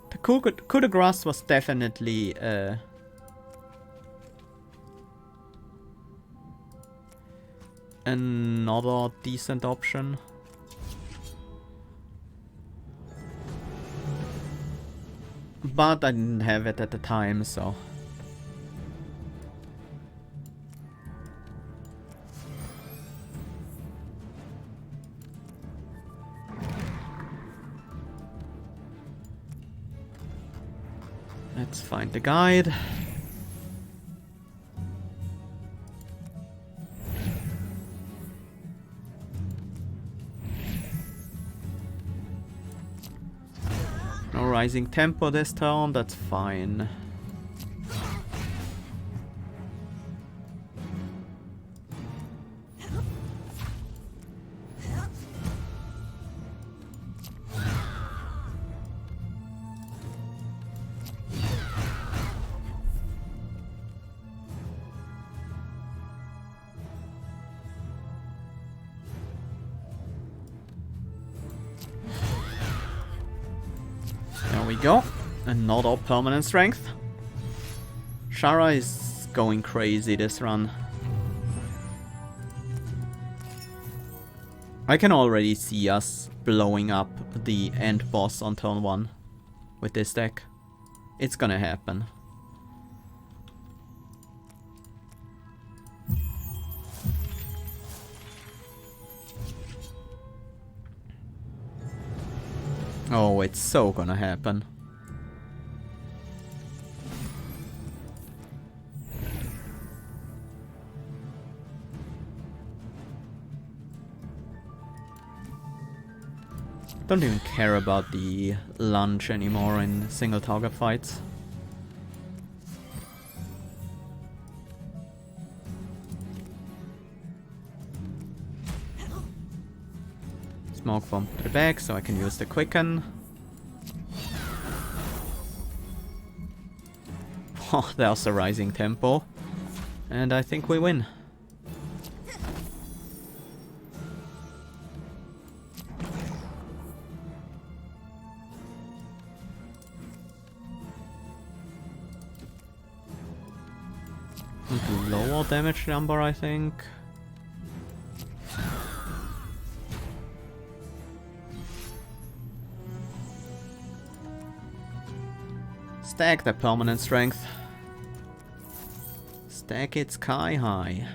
The coup de grace was definitely another decent option. But I didn't have it at the time, so... Let's find the guide. No rising tempo this turn, that's fine. Go. Another permanent strength. Sharra is going crazy this run. I can already see us blowing up the end boss on turn 1 with this deck. It's gonna happen. Oh, it's so gonna happen. Don't even care about the lunge anymore in single target fights. Smoke bomb to the back so I can use the quicken. Oh, there's a rising tempo. And I think we win. Lower damage number, I think. Stack the permanent strength. Stack it sky high.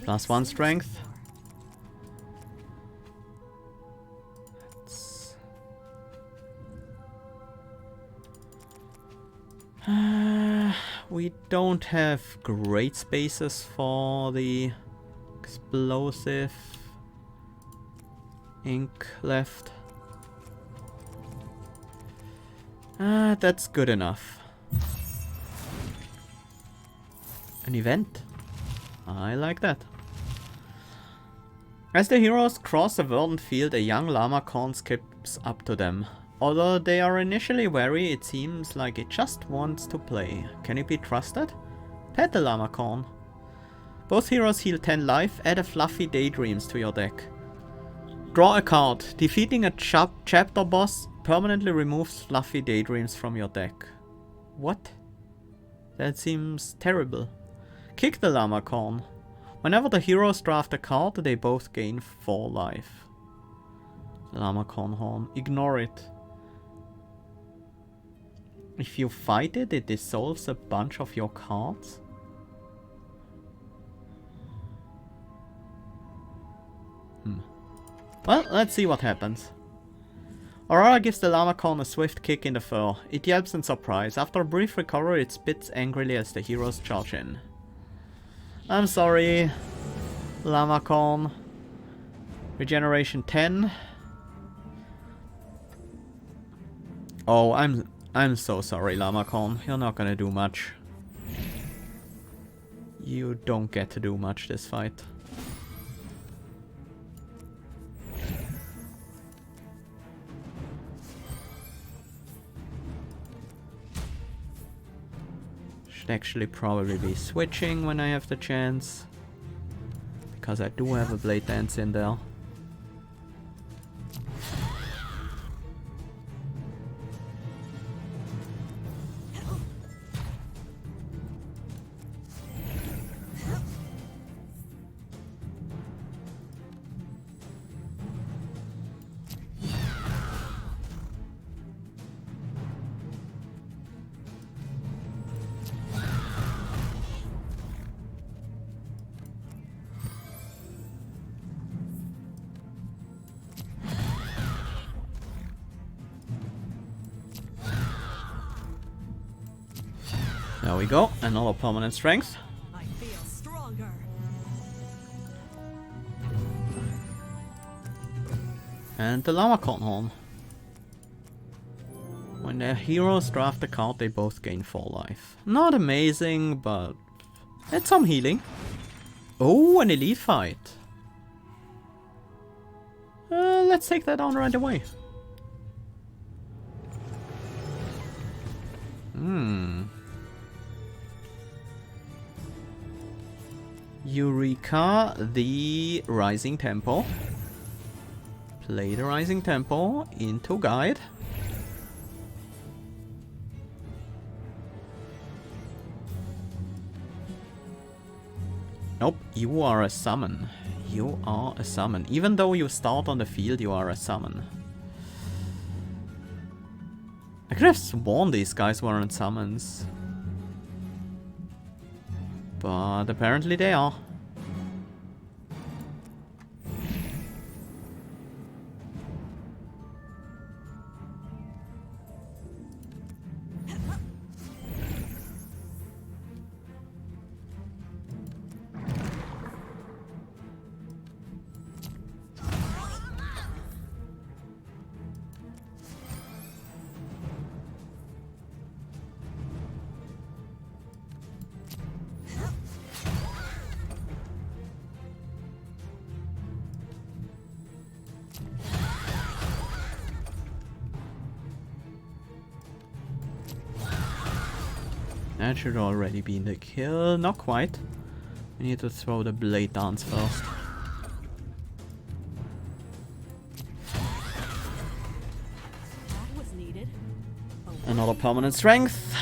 +1 strength. We don't have great spaces for the explosive ink left. That's good enough. An event. I like that. As the heroes cross a verdant field, a young llama corn skips up to them. Although they are initially wary, it seems like it just wants to play. Can it be trusted? Pet the llama corn. Both heroes heal 10 life. Add a fluffy daydreams to your deck. Draw a card. Defeating a chapter boss permanently removes fluffy daydreams from your deck. What? That seems terrible. Kick the llama corn. Whenever the heroes draft a card, they both gain 4 life. Llama corn horn. Ignore it. If you fight it, it dissolves a bunch of your cards. Well, let's see what happens. Aurora gives the llama-con a swift kick in the fur. It yelps in surprise. After a brief recovery, it spits angrily as the heroes charge in. I'm sorry, llama-con. Regeneration 10. Oh, I'm so sorry, llama-con. You're not gonna do much. You don't get to do much this fight. Should actually probably be switching when I have the chance. Because I do have a blade dance in there. There we go, another permanent strength. I feel stronger. And the llama-con horn. When their heroes draft a card, they both gain 4 life. Not amazing, but it's some healing. Oh, an elite fight. Let's take that on right away. Eureka, the Rising Tempo. Play the Rising Tempo into Guide. Nope, you are a summon. You are a summon. Even though you start on the field, you are a summon. I could have sworn these guys weren't summons. But apparently they are. That should already be the kill. Not quite. We need to throw the blade dance first. That was needed. Another permanent strength.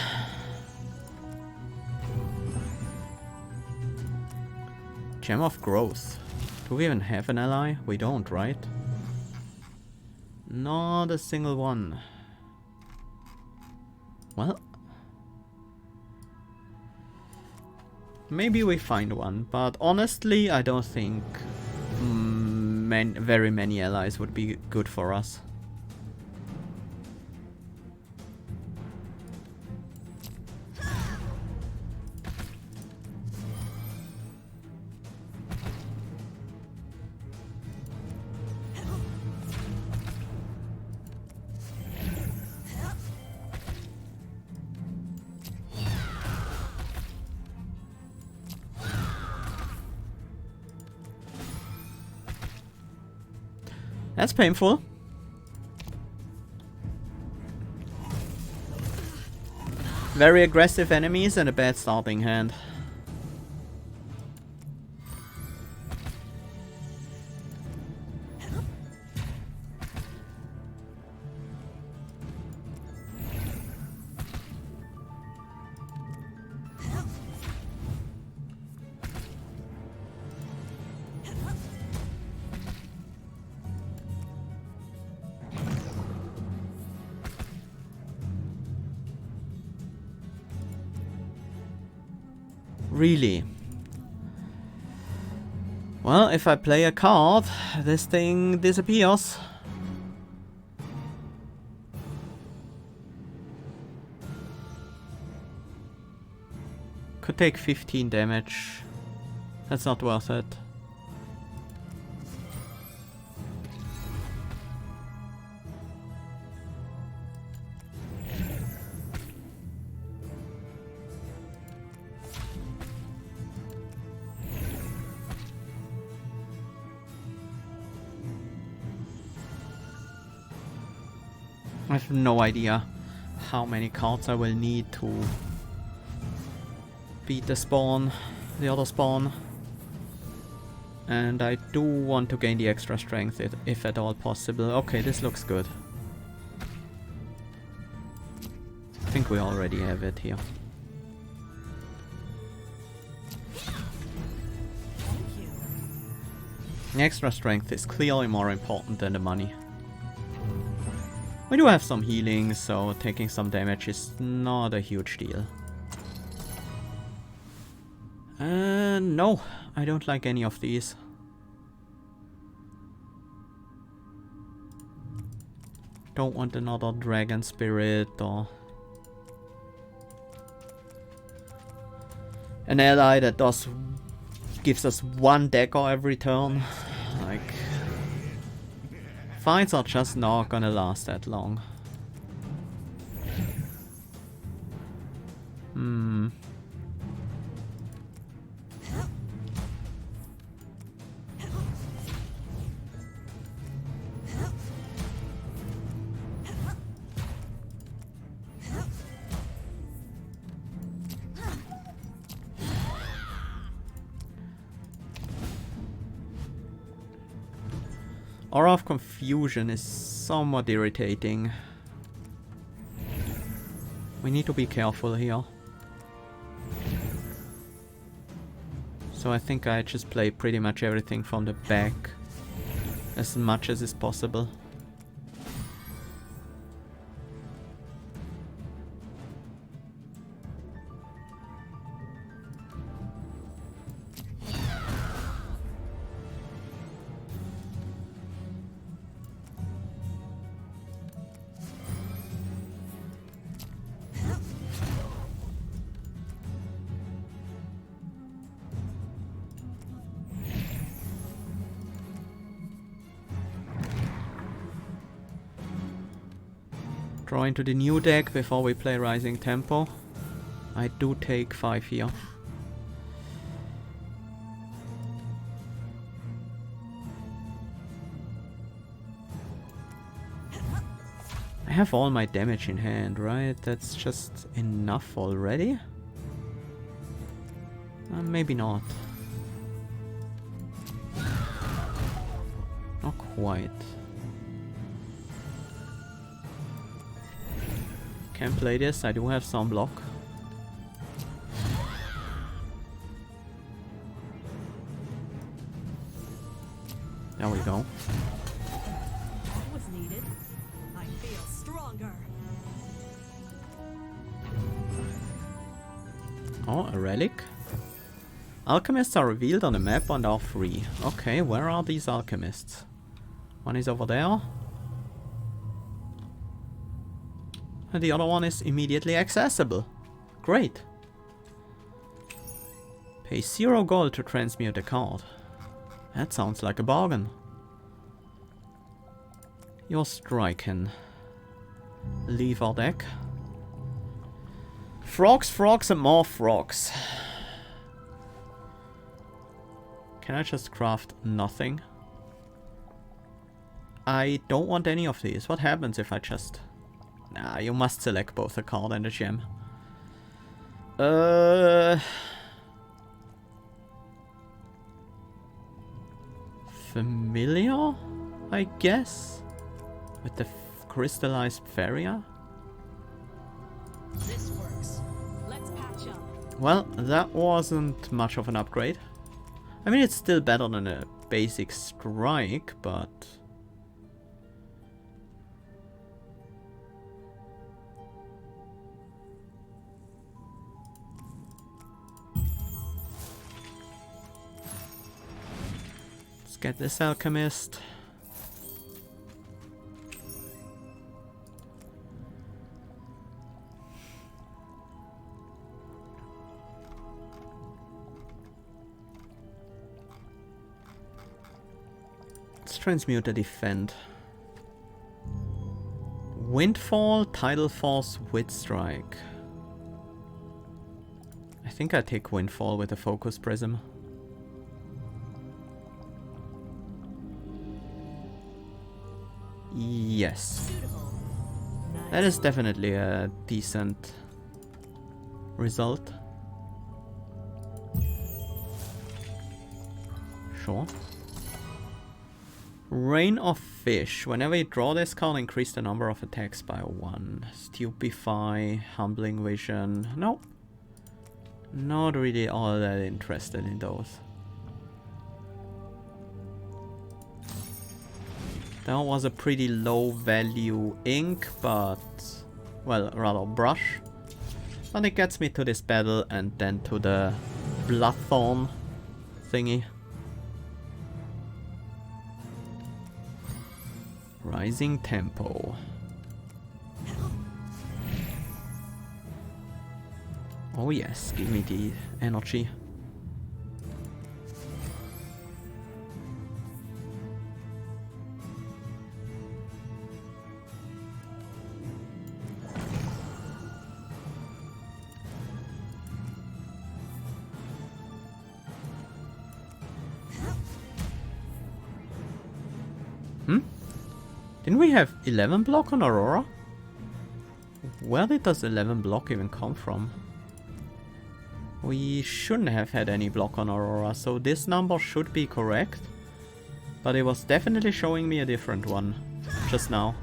Gem of Growth. Do we even have an ally? We don't, right? Not a single one. Well, maybe we find one, but honestly, I don't think very many allies would be good for us. That's painful. Very aggressive enemies and a bad starting hand. Really? Well, if I play a card, this thing disappears. Could take 15 damage. That's not worth it. I have no idea how many cards I will need to beat the spawn, the other spawn. And I do want to gain the extra strength if at all possible. Okay, this looks good. I think we already have it here. The extra strength is clearly more important than the money. We do have some healing, so taking some damage is not a huge deal. No, I don't like any of these. Don't want another dragon spirit or an ally that gives us one dagger every turn. Like, fights are just not gonna last that long. Aura of Confusion is somewhat irritating. We need to be careful here. So I think I just play pretty much everything from the back as much as is possible. Draw into the new deck before we play Rising Tempo. I do take 5 here. I have all my damage in hand, right? That's just enough already? Maybe not. Not quite. Can play this, I do have some block. There we go. That was needed. I feel stronger. Oh, a relic. Alchemists are revealed on the map and are free. Okay, where are these alchemists? One is over there. And the other one is immediately accessible. Great. Pay 0 gold to transmute a card. That sounds like a bargain. Your strike can leave our deck. Frogs, frogs, and more frogs. Can I just craft nothing? I don't want any of these. What happens if I just... Nah, you must select both a card and a gem. Familiar, I guess? With the crystallized Feria? This works. Let's patch up. Well, that wasn't much of an upgrade. I mean, it's still better than a basic strike, but... get this alchemist. Let's transmute a defend. Windfall, Tidal Force, Wit Strike. I think I take Windfall with a Focus Prism. Yes. That is definitely a decent result. Sure. Rain of Fish. Whenever you draw this card, increase the number of attacks by 1. Stupefy, Humbling Vision. No. Not really all that interested in those. That was a pretty low value ink, but... well, rather brush. But it gets me to this battle and then to the Bloodthorn thingy. Rising Tempo. Oh yes, give me the energy. Didn't we have 11 block on Aurora? Where did this 11 block even come from? We shouldn't have had any block on Aurora, so this number should be correct. But it was definitely showing me a different one just now.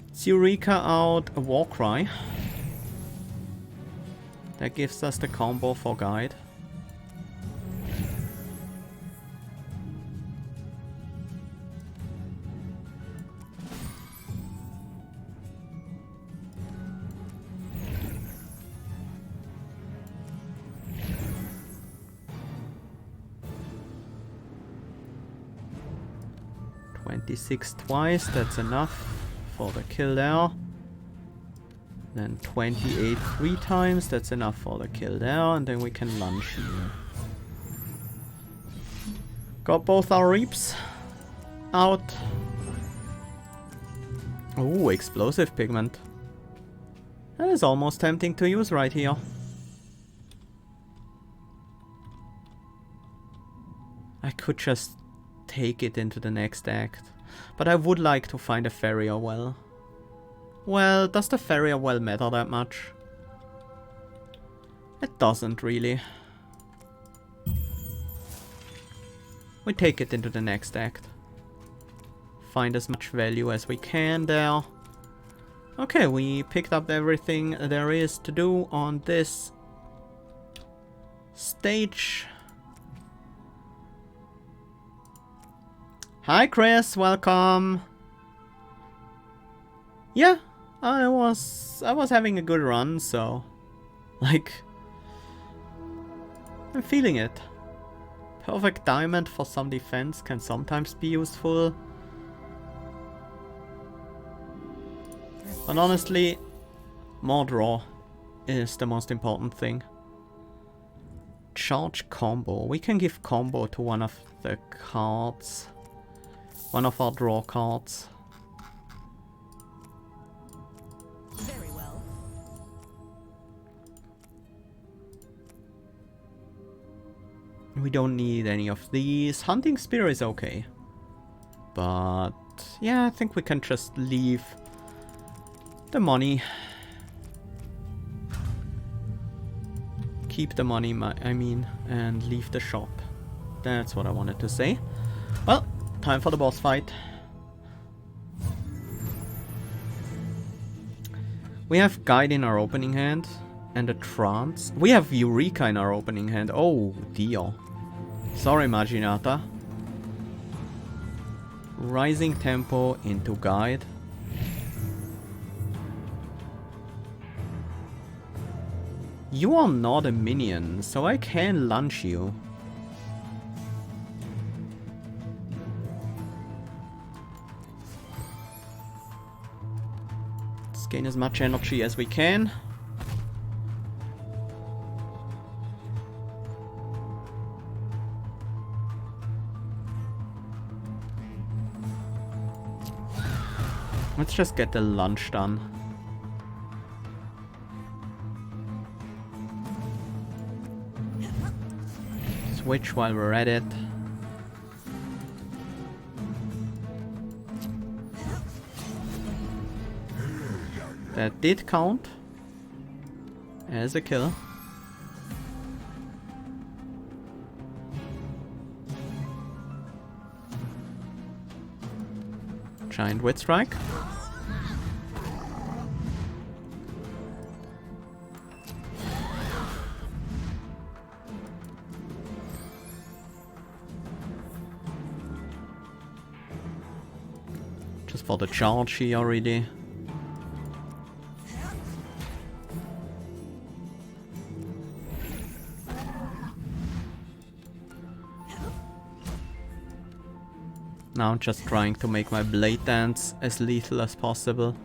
It's Eureka out a Warcry. That gives us the combo for guide. $26 twice, that's enough for the kill there. Then 28 3 times, that's enough for the kill there, and then we can lunge here. Got both our reaps out. Ooh, explosive pigment. That is almost tempting to use right here. I could just take it into the next act, but I would like to find a Farrier Well. Well, does the Farrier Well matter that much? It doesn't really. We take it into the next act. Find as much value as we can there. Okay, we picked up everything there is to do on this stage. Hi Chris, welcome. Yeah, I was having a good run, so like I'm feeling it. Perfect diamond for some defense can sometimes be useful. But honestly, more draw is the most important thing. Charge combo. We can give combo to one of the cards. One of our draw cards. Very well. We don't need any of these. Hunting Spear is okay. But yeah, I think we can just leave the money. Keep the money, I mean, and leave the shop. That's what I wanted to say. Well, time for the boss fight. We have Guide in our opening hand and a Trance. We have Eureka in our opening hand. Oh dear. Sorry, Maginata. Rising Tempo into Guide. You are not a minion, so I can lunge you. Let's gain as much energy as we can. Let's just get the lunch done. Switch while we're at it. That did count as a kill. Giant Wit Strike. Just for the charge here already. Now I'm just trying to make my blade dance as lethal as possible.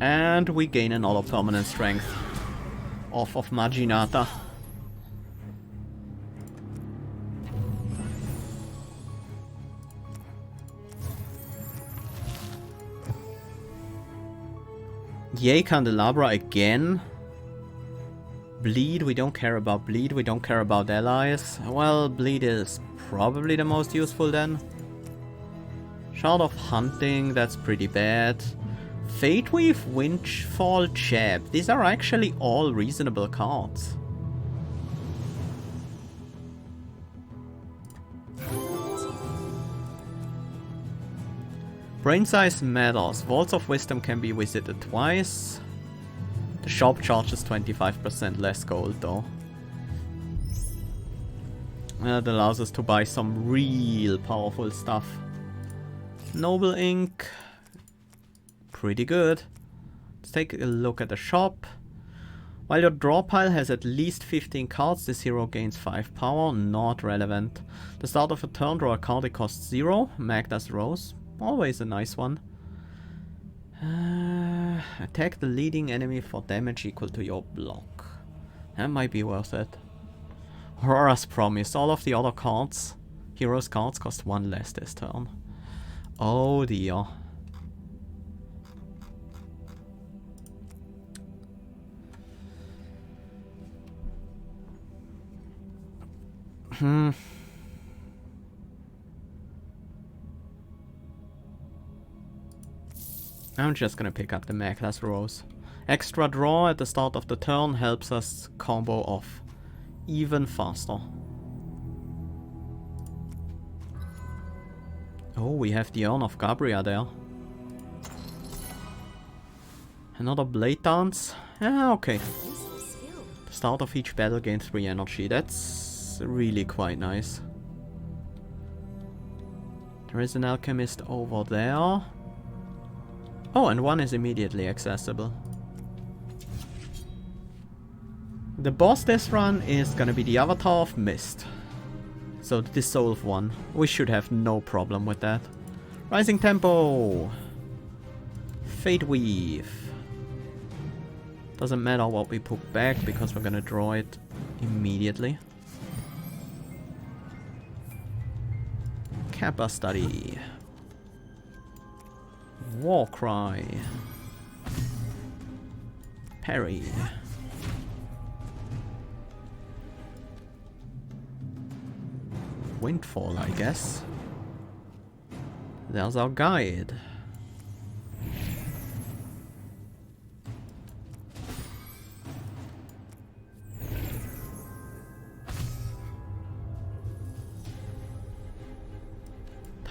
And we gain another permanent strength off of Maginata. Yay, Candelabra again. Bleed, we don't care about bleed, we don't care about allies. Well, bleed is probably the most useful then. Shard of Hunting, that's pretty bad. Fate Weave, Windfall, Jab. These are actually all reasonable cards. Brain size matters. Vaults of Wisdom can be visited twice. The shop charges 25% less gold though. That allows us to buy some real powerful stuff. Noble Ink. Pretty good. Let's take a look at the shop. While your draw pile has at least 15 cards, this hero gains 5 power. Not relevant. The start of a turn, draw a card, it costs 0. Magda's Rose. Always a nice one. Attack the leading enemy for damage equal to your block. That might be worth it. Aurora's Promise. All of the other cards, heroes cards, cost 1 less this turn. Oh dear. I'm just gonna pick up the Magda's Rose. Extra draw at the start of the turn helps us combo off even faster. Oh, we have the Urn of Gabria there. Another Blade Dance. Yeah, okay. The start of each battle gains 3 energy. That's really quite nice. There is an alchemist over there. Oh, and one is immediately accessible. The boss this run is gonna be the Avatar of Mist. So the Dissolve one. We should have no problem with that. Rising Tempo. Fate Weave. Doesn't matter what we put back because we're gonna draw it immediately. Kappa Study. Warcry. Parry. Windfall, I guess. There's our guide.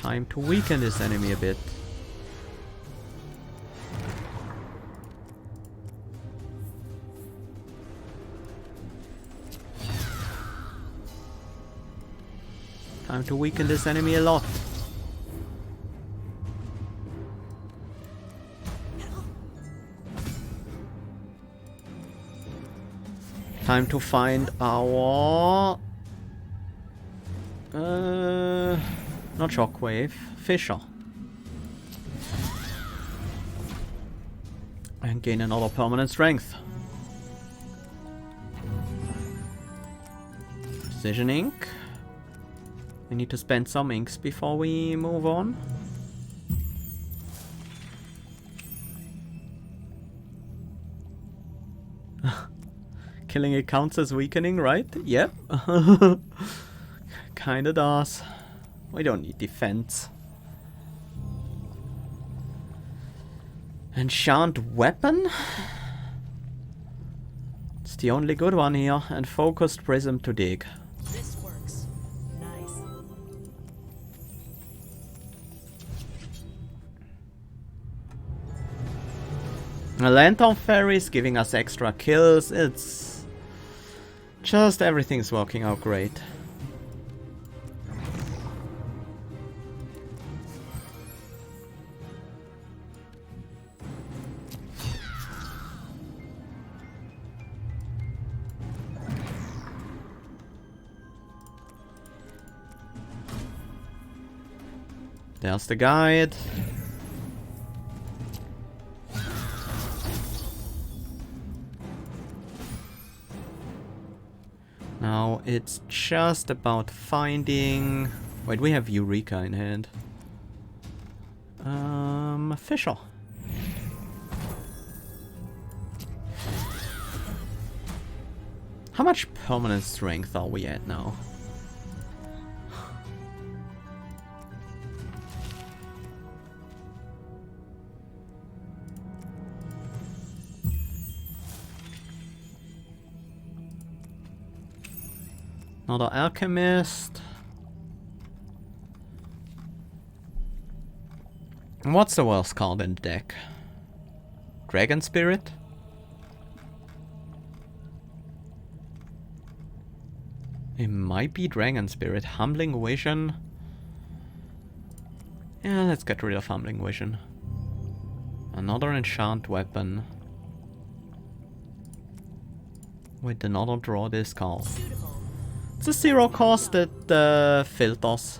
Time to weaken this enemy a bit. Time to weaken this enemy a lot. Time to find our... not shockwave, Fisher. And gain another permanent strength. Precision ink. We need to spend some inks before we move on. Killing it counts as weakening, right? Yep. Kinda does. We don't need defense. Enchant weapon? It's the only good one here. And focused prism to dig. This works. Nice. A lantern fairy is giving us extra kills. It's just everything's working out great. There's the guide. Now it's just about finding... Wait, we have Eureka in hand. Fisher. How much permanent strength are we at now? Another alchemist. What's the worst card in the deck? Dragon Spirit? It might be Dragon Spirit. Humbling Vision. Yeah, let's get rid of Humbling Vision. Another enchant weapon. With another draw discard. It's a 0 cost that filters.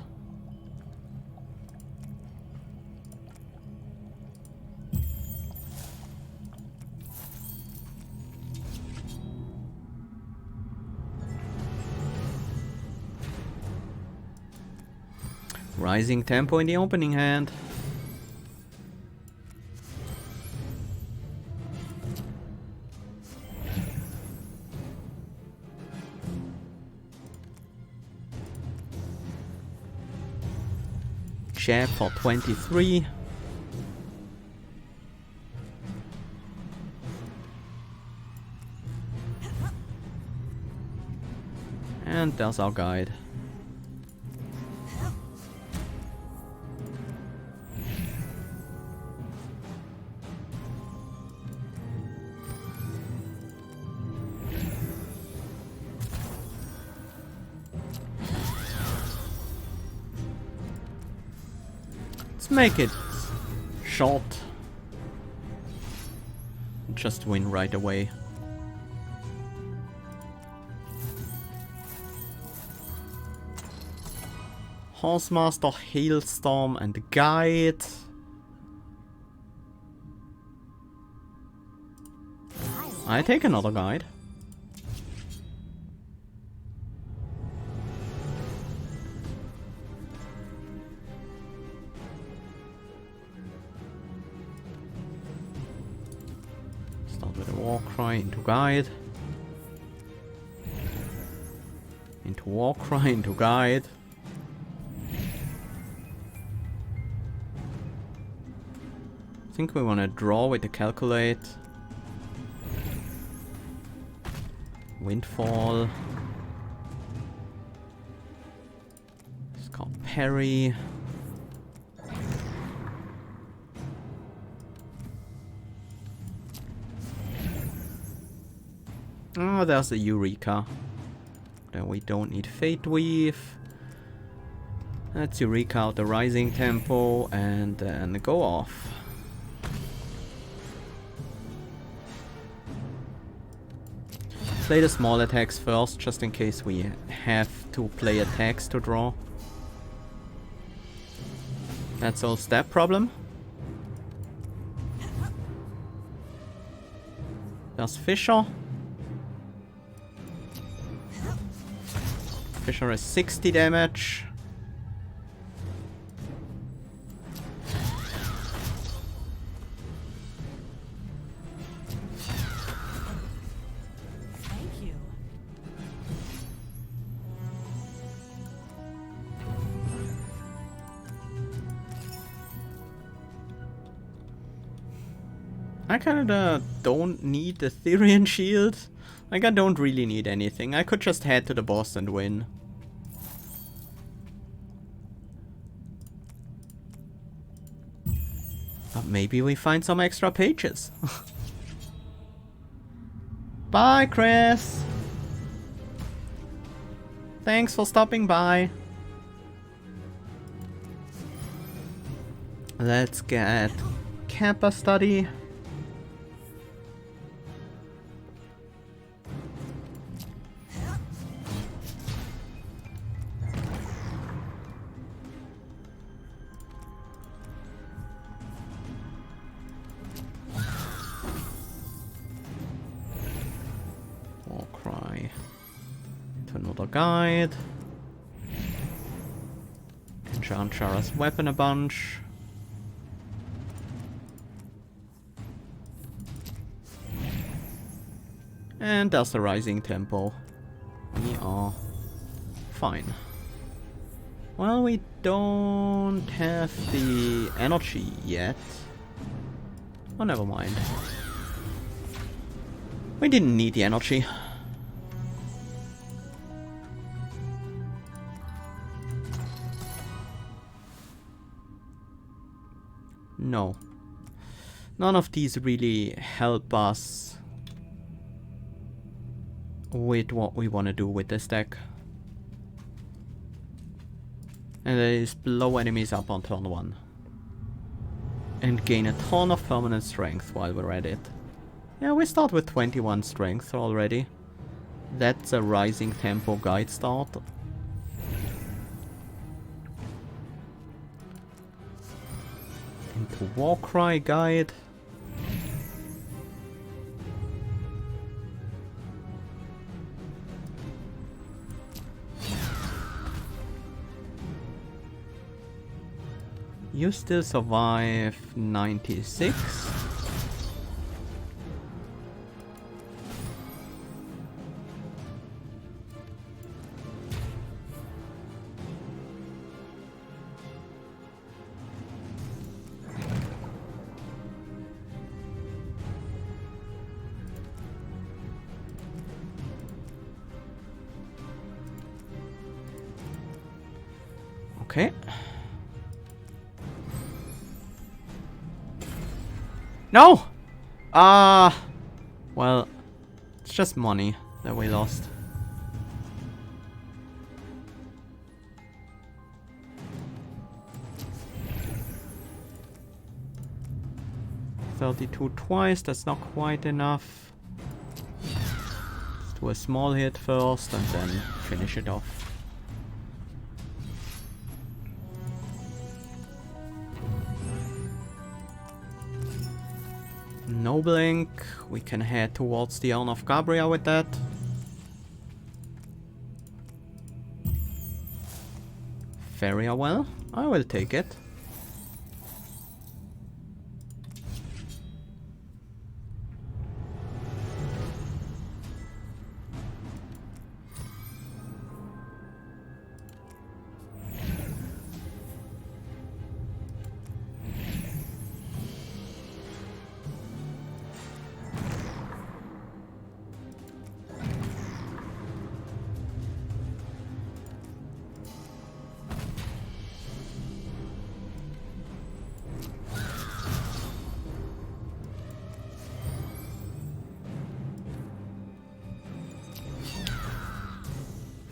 Rising tempo in the opening hand. Jab for 23. And there's our guide. Make it short. Just win right away. Horsemaster, Hailstorm, and Guide. I take another guide. Warcry into guide. Into Warcry into guide. I think we want to draw with the calculate. Windfall. It's called Parry. Oh, there's a Eureka. Then we don't need Fate Weave. Let's Eureka out the Rising Tempo and then go off. Play the small attacks first, just in case we have to play attacks to draw. That solves that problem. There's Fisher. Fisher is 60 damage. Thank you. I kinda don't need the Therian Shield. Like, I don't really need anything. I could just head to the boss and win. But maybe we find some extra pages. Bye, Chris! Thanks for stopping by. Let's get Kappa Study. Warcry. To another guide. Enchant Sharra's weapon a bunch. And there's the Rising Tempo. We are fine. Well, we don't have the energy yet. Oh, never mind. We didn't need the energy. No. None of these really help us with what we want to do with this deck. And that is blow enemies up on turn 1. And gain a ton of permanent strength while we're at it. Yeah, we start with 21 strength already. That's a Rising Tempo guide start. Into Warcry guide. You still survive 96. Okay. No! Well, it's just money that we lost. $32 twice, that's not quite enough. Let's do a small hit first and then finish it off. No blink, we can head towards the Urn of Gabriel with that. Very well, I will take it.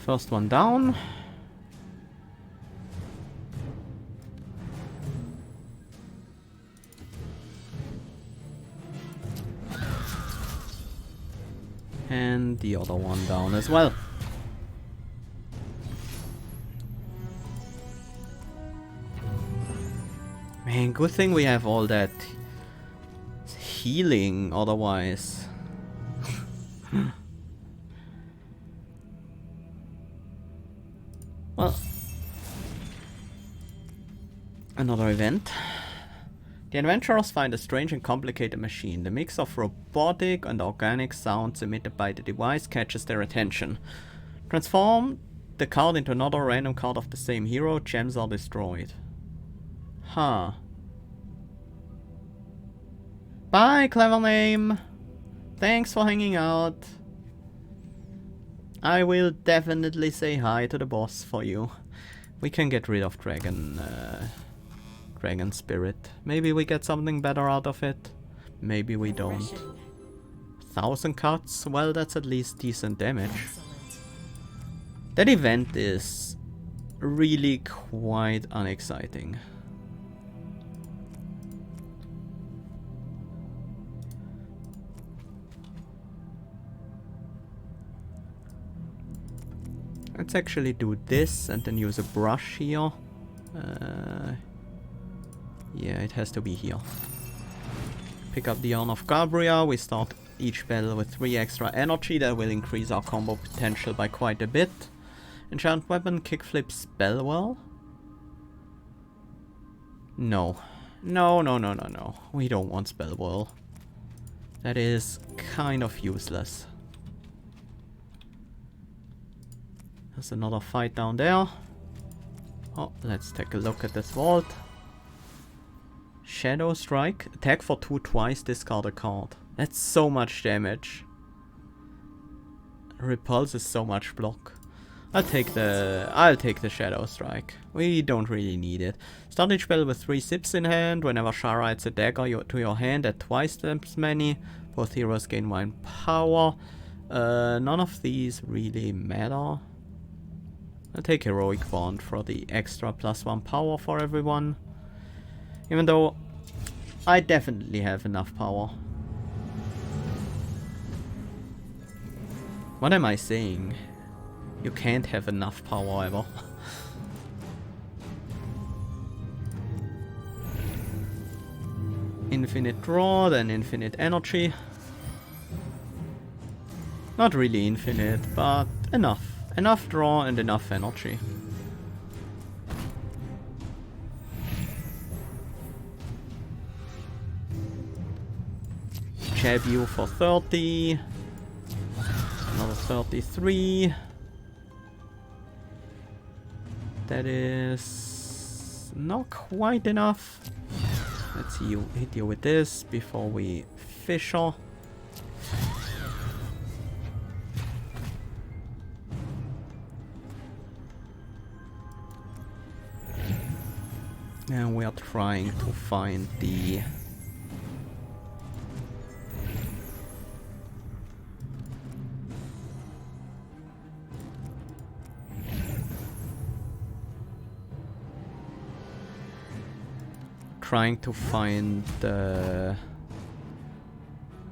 First one down. And the other one down as well. Man, good thing we have all that healing, otherwise. Well, another event. The adventurers find a strange and complicated machine. The mix of robotic and organic sounds emitted by the device catches their attention. Transform the card into another random card of the same hero. Gems are destroyed. Huh. Bye, clever name. Thanks for hanging out. I will definitely say hi to the boss for you. We can get rid of Dragon Spirit. Maybe we get something better out of it. Maybe we don't. 1,000 cuts? Well, that's at least decent damage. That event is really quite unexciting. Let's actually do this and then use a brush here. Yeah, it has to be here. Pick up the Urn of Gabriel. We start each battle with 3 extra energy. That will increase our combo potential by quite a bit. Enchant weapon, kickflip, spellwell. No. No, no, no, no, no. We don't want spellwell. That is kind of useless. There's another fight down there. Oh, let's take a look at this vault. Shadow Strike. Attack for 2 twice, discard a card. That's so much damage. Repulse is so much block. I'll take the Shadow Strike. We don't really need it. Start each battle with 3 sips in hand. Whenever Sharra adds a dagger to your hand, add twice as many. Both heroes gain 1 power. None of these really matter. I'll take Heroic Bond for the extra +1 power for everyone. Even though I definitely have enough power. What am I saying? You can't have enough power ever. Infinite draw, then infinite energy. Not really infinite, but enough. Enough draw and enough energy. Jab you for 30. Another 33. That is not quite enough. Let's hit you with this before we Fisher. And we are trying to find the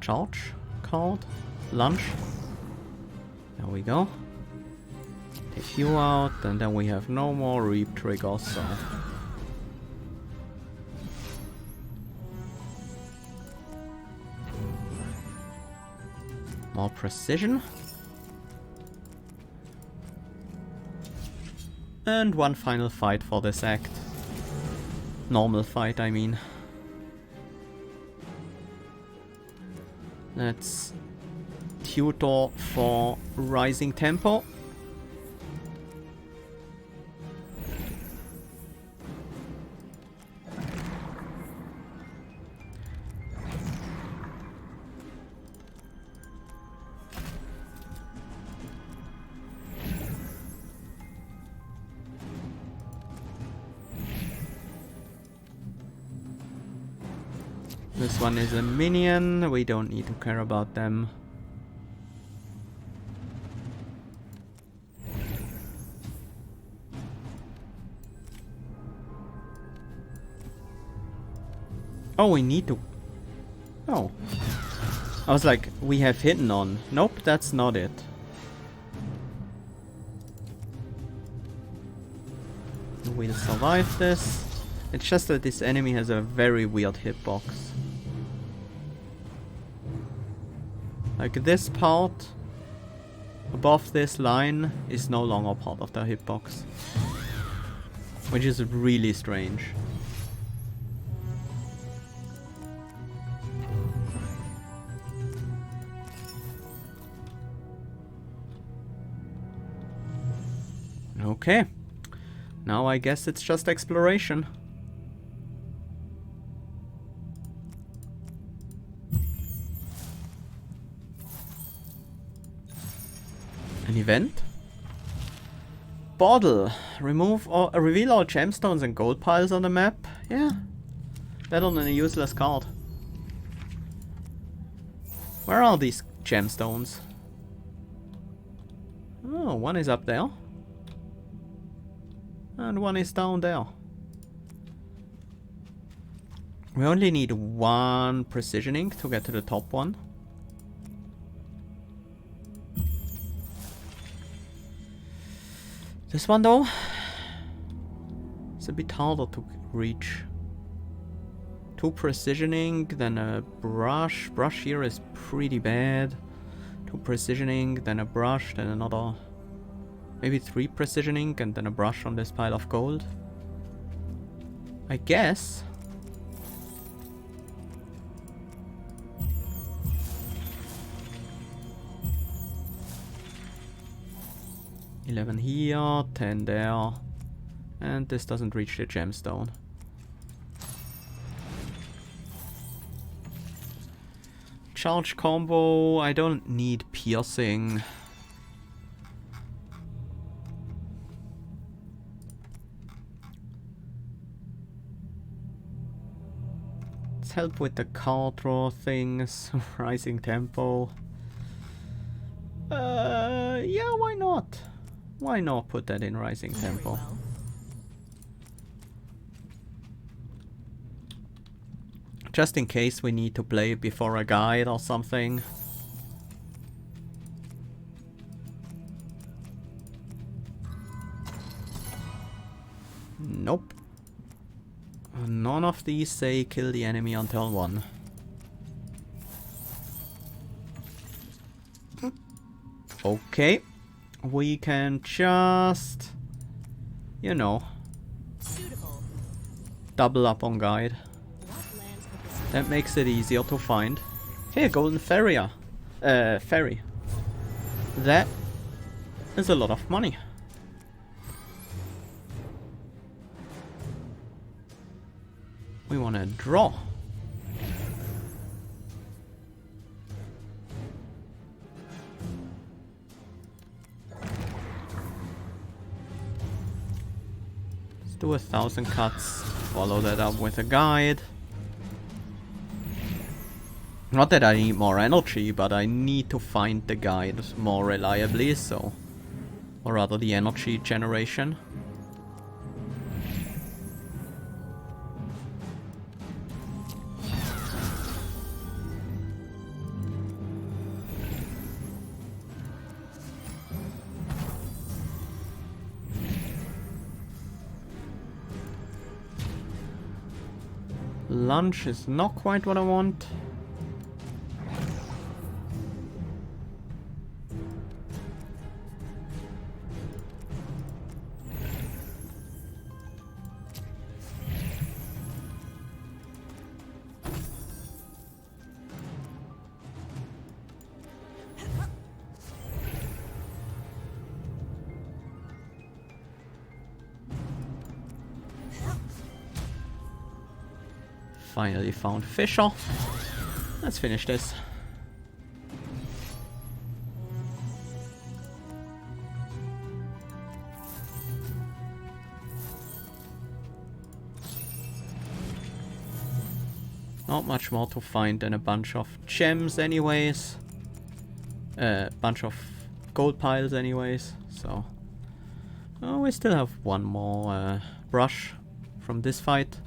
charge card. Lunch. There we go. Take you out, and then we have no more reap triggers, so more precision. And one final fight for this act. Normal fight, I mean. Let's tutor for rising tempo. This one is a minion, we don't need to care about them. Oh, we need to... Oh. I was like, we have hidden on. Nope, that's not it. We'll survive this. It's just that this enemy has a very weird hitbox. Like this part above this line is no longer part of the hitbox. Which is really strange. Okay. Now I guess it's just exploration. An event? Bottle. Remove or reveal all gemstones and gold piles on the map. Yeah. Better than a useless card. Where are these gemstones? Oh, one is up there. And one is down there. We only need one precisioning to get to the top one. This one though, it's a bit harder to reach. Two precisioning, then a brush. Brush here is pretty bad. Two precisioning, then a brush, then another. Maybe three precisioning, and then a brush from this pile of gold. I guess. $11 here, 10 there. And this doesn't reach the gemstone. Charge combo, I don't need piercing. Let's help with the card draw things. Rising tempo. Yeah, why not? Why not put that in rising tempo? Well. Just in case we need to play before a guide or something. Nope. None of these say kill the enemy on turn 1. Okay. We can just, you know, Suitable. double up on guide. What lands could this That makes it easier to find. Hey, golden ferry. Ferry. That is a lot of money. We want to draw. Let's do 1,000 cuts. Follow that up with a guide. Not that I need more energy, but I need to find the guide more reliably, so... Or rather the energy generation. Lunch is not quite what I want. Finally found Fisher. Let's finish this. Not much more to find than a bunch of gems anyways. Bunch of gold piles anyways, so... Oh, we still have one more brush from this fight.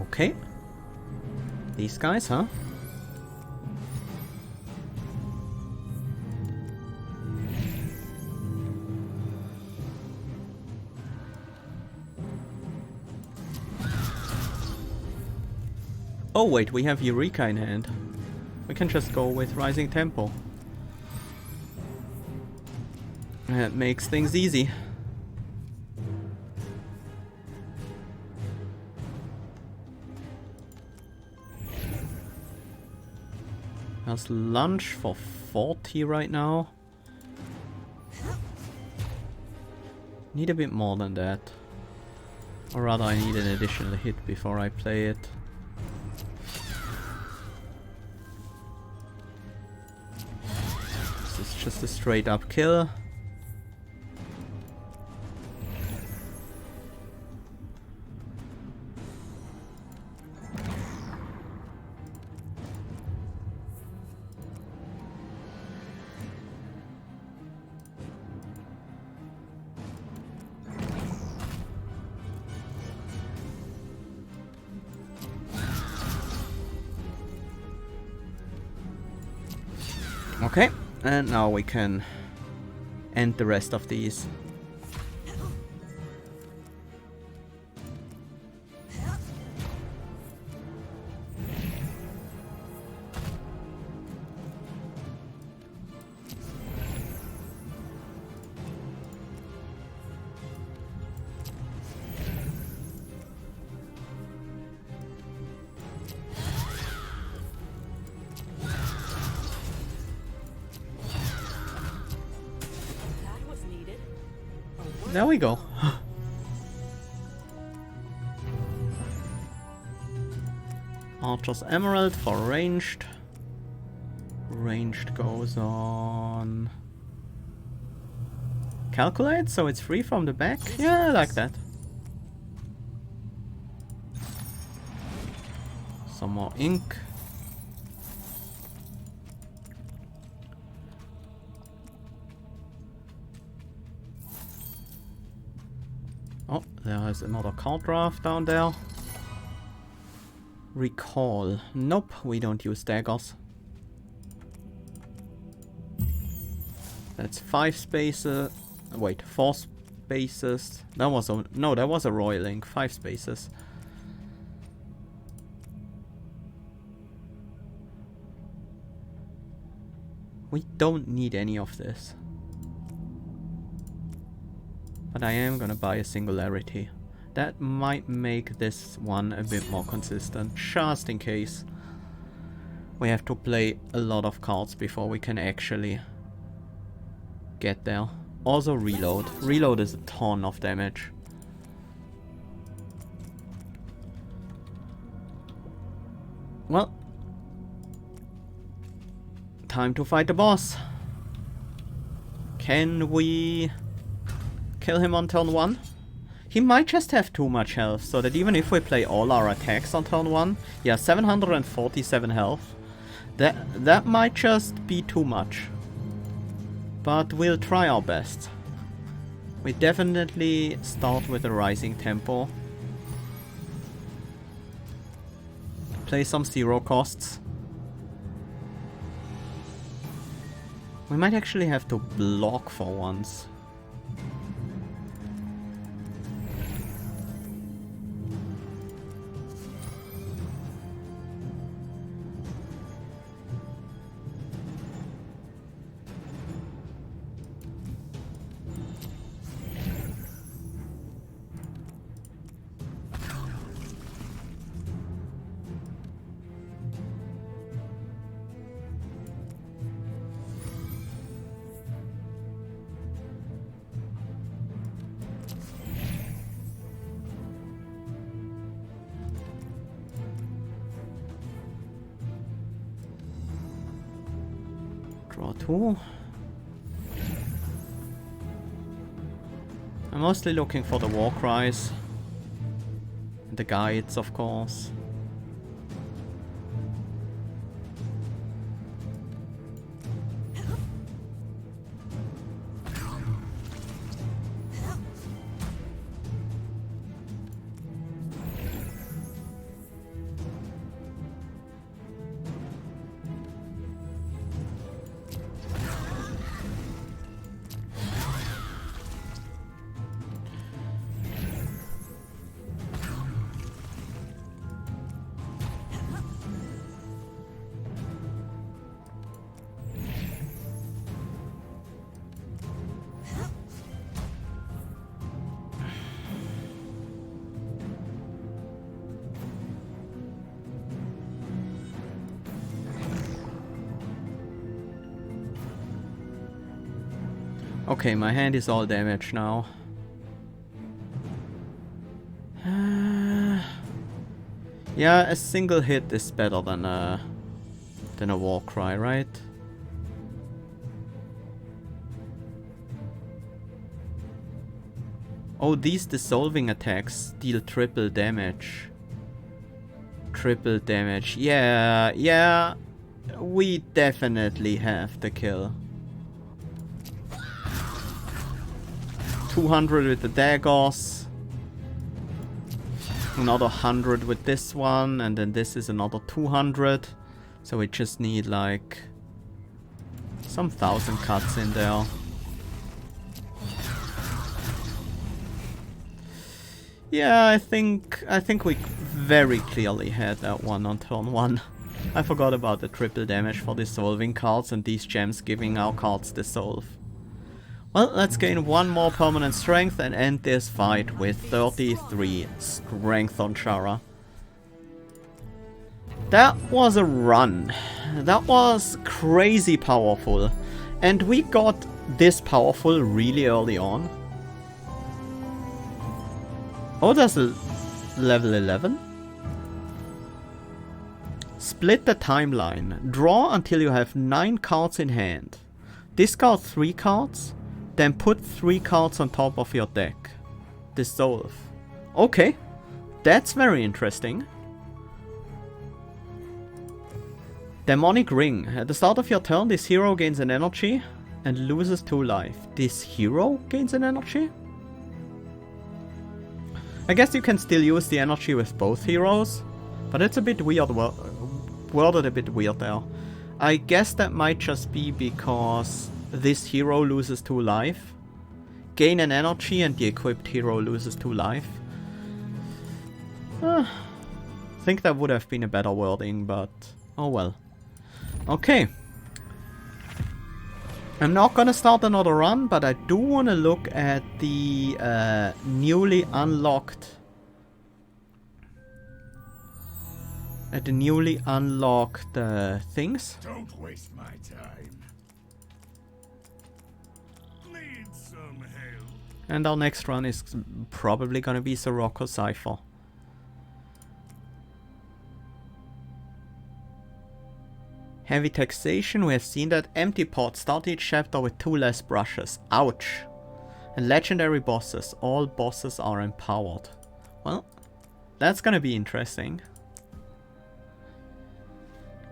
Okay. These guys, huh? Oh wait, we have Eureka in hand. We can just go with Rising Tempo. That makes things easy. There's lunch for 40 right now. Need a bit more than that. Or rather, I need an additional hit before I play it. This is just a straight up kill. Okay, and now we can end the rest of these. There we go. Archer's Emerald for ranged. Ranged goes on... Calculate, so it's free from the back? Yeah, I like that. Some more ink. Oh, there is another card draft down there. Recall. Nope, we don't use daggers. That's 5 spaces. Wait, 4 spaces. That was a... No, that was a roiling. 5 spaces. We don't need any of this. But I am gonna buy a Singularity. That might make this one a bit more consistent, just in case. We have to play a lot of cards before we can actually get there. Also reload. Reload is a ton of damage. Well, time to fight the boss. Can we kill him on turn 1? He might just have too much health, so that even if we play all our attacks on turn 1, yeah, 747 health, that might just be too much. But we'll try our best. We definitely start with a Rising Tempo. Play some 0 costs. We might actually have to block for once. Draw 2. I'm mostly looking for the war cries. The guides, of course. Okay, my hand is all damaged now. Yeah, a single hit is better than a war cry, right? Oh, these dissolving attacks deal triple damage. Triple damage. Yeah. We definitely have the kill. 200 with the daggers. Another 100 with this one. And then this is another 200. So we just need like some 1,000 cuts in there. Yeah, I think we very clearly had that one on turn 1. I forgot about the triple damage for dissolving cards and these gems giving our cards dissolve. Well, let's gain one more permanent strength and end this fight with 33 strength on Sharra. That was a run. That was crazy powerful. And we got this powerful really early on. Oh, there's a level 11. Split the timeline. Draw until you have 9 cards in hand. Discard 3 cards. Then put 3 cards on top of your deck. Dissolve. Okay. That's very interesting. Demonic Ring. At the start of your turn, this hero gains an energy and loses 2 life. This hero gains an energy? I guess you can still use the energy with both heroes, but it's a bit weird, worded a bit weird there. I guess that might just be because this hero loses 2 life. Gain an energy and the equipped hero loses 2 life. I think that would have been a better wording, but oh well. Okay. I'm not gonna start another run, but I do want to look at the newly unlocked things. Don't waste my time. Need some help. And our next run is probably gonna be Sirocco Cypher. Heavy taxation, we have seen that. Empty pot, start each chapter with 2 less brushes. Ouch. And legendary bosses, all bosses are empowered. Well, that's gonna be interesting.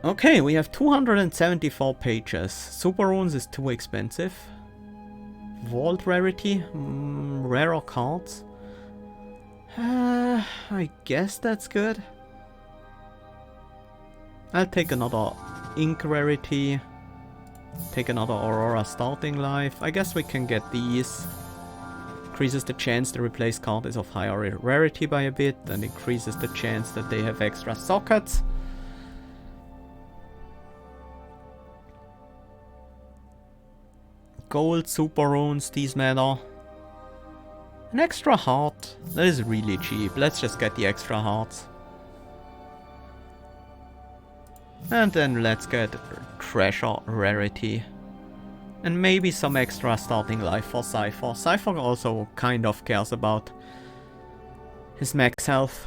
Okay, we have 274 pages. Super runes is too expensive. Vault rarity, rarer cards. I guess that's good. I'll take another ink rarity. Take another Aurora starting life. I guess we can get these. Increases the chance the replaced card is of higher rarity by a bit, and increases the chance that they have extra sockets. Gold super runes, these matter. An extra heart. That is really cheap. Let's just get the extra hearts. And then let's get treasure rarity. And maybe some extra starting life for Cypher. Cypher also kind of cares about his max health.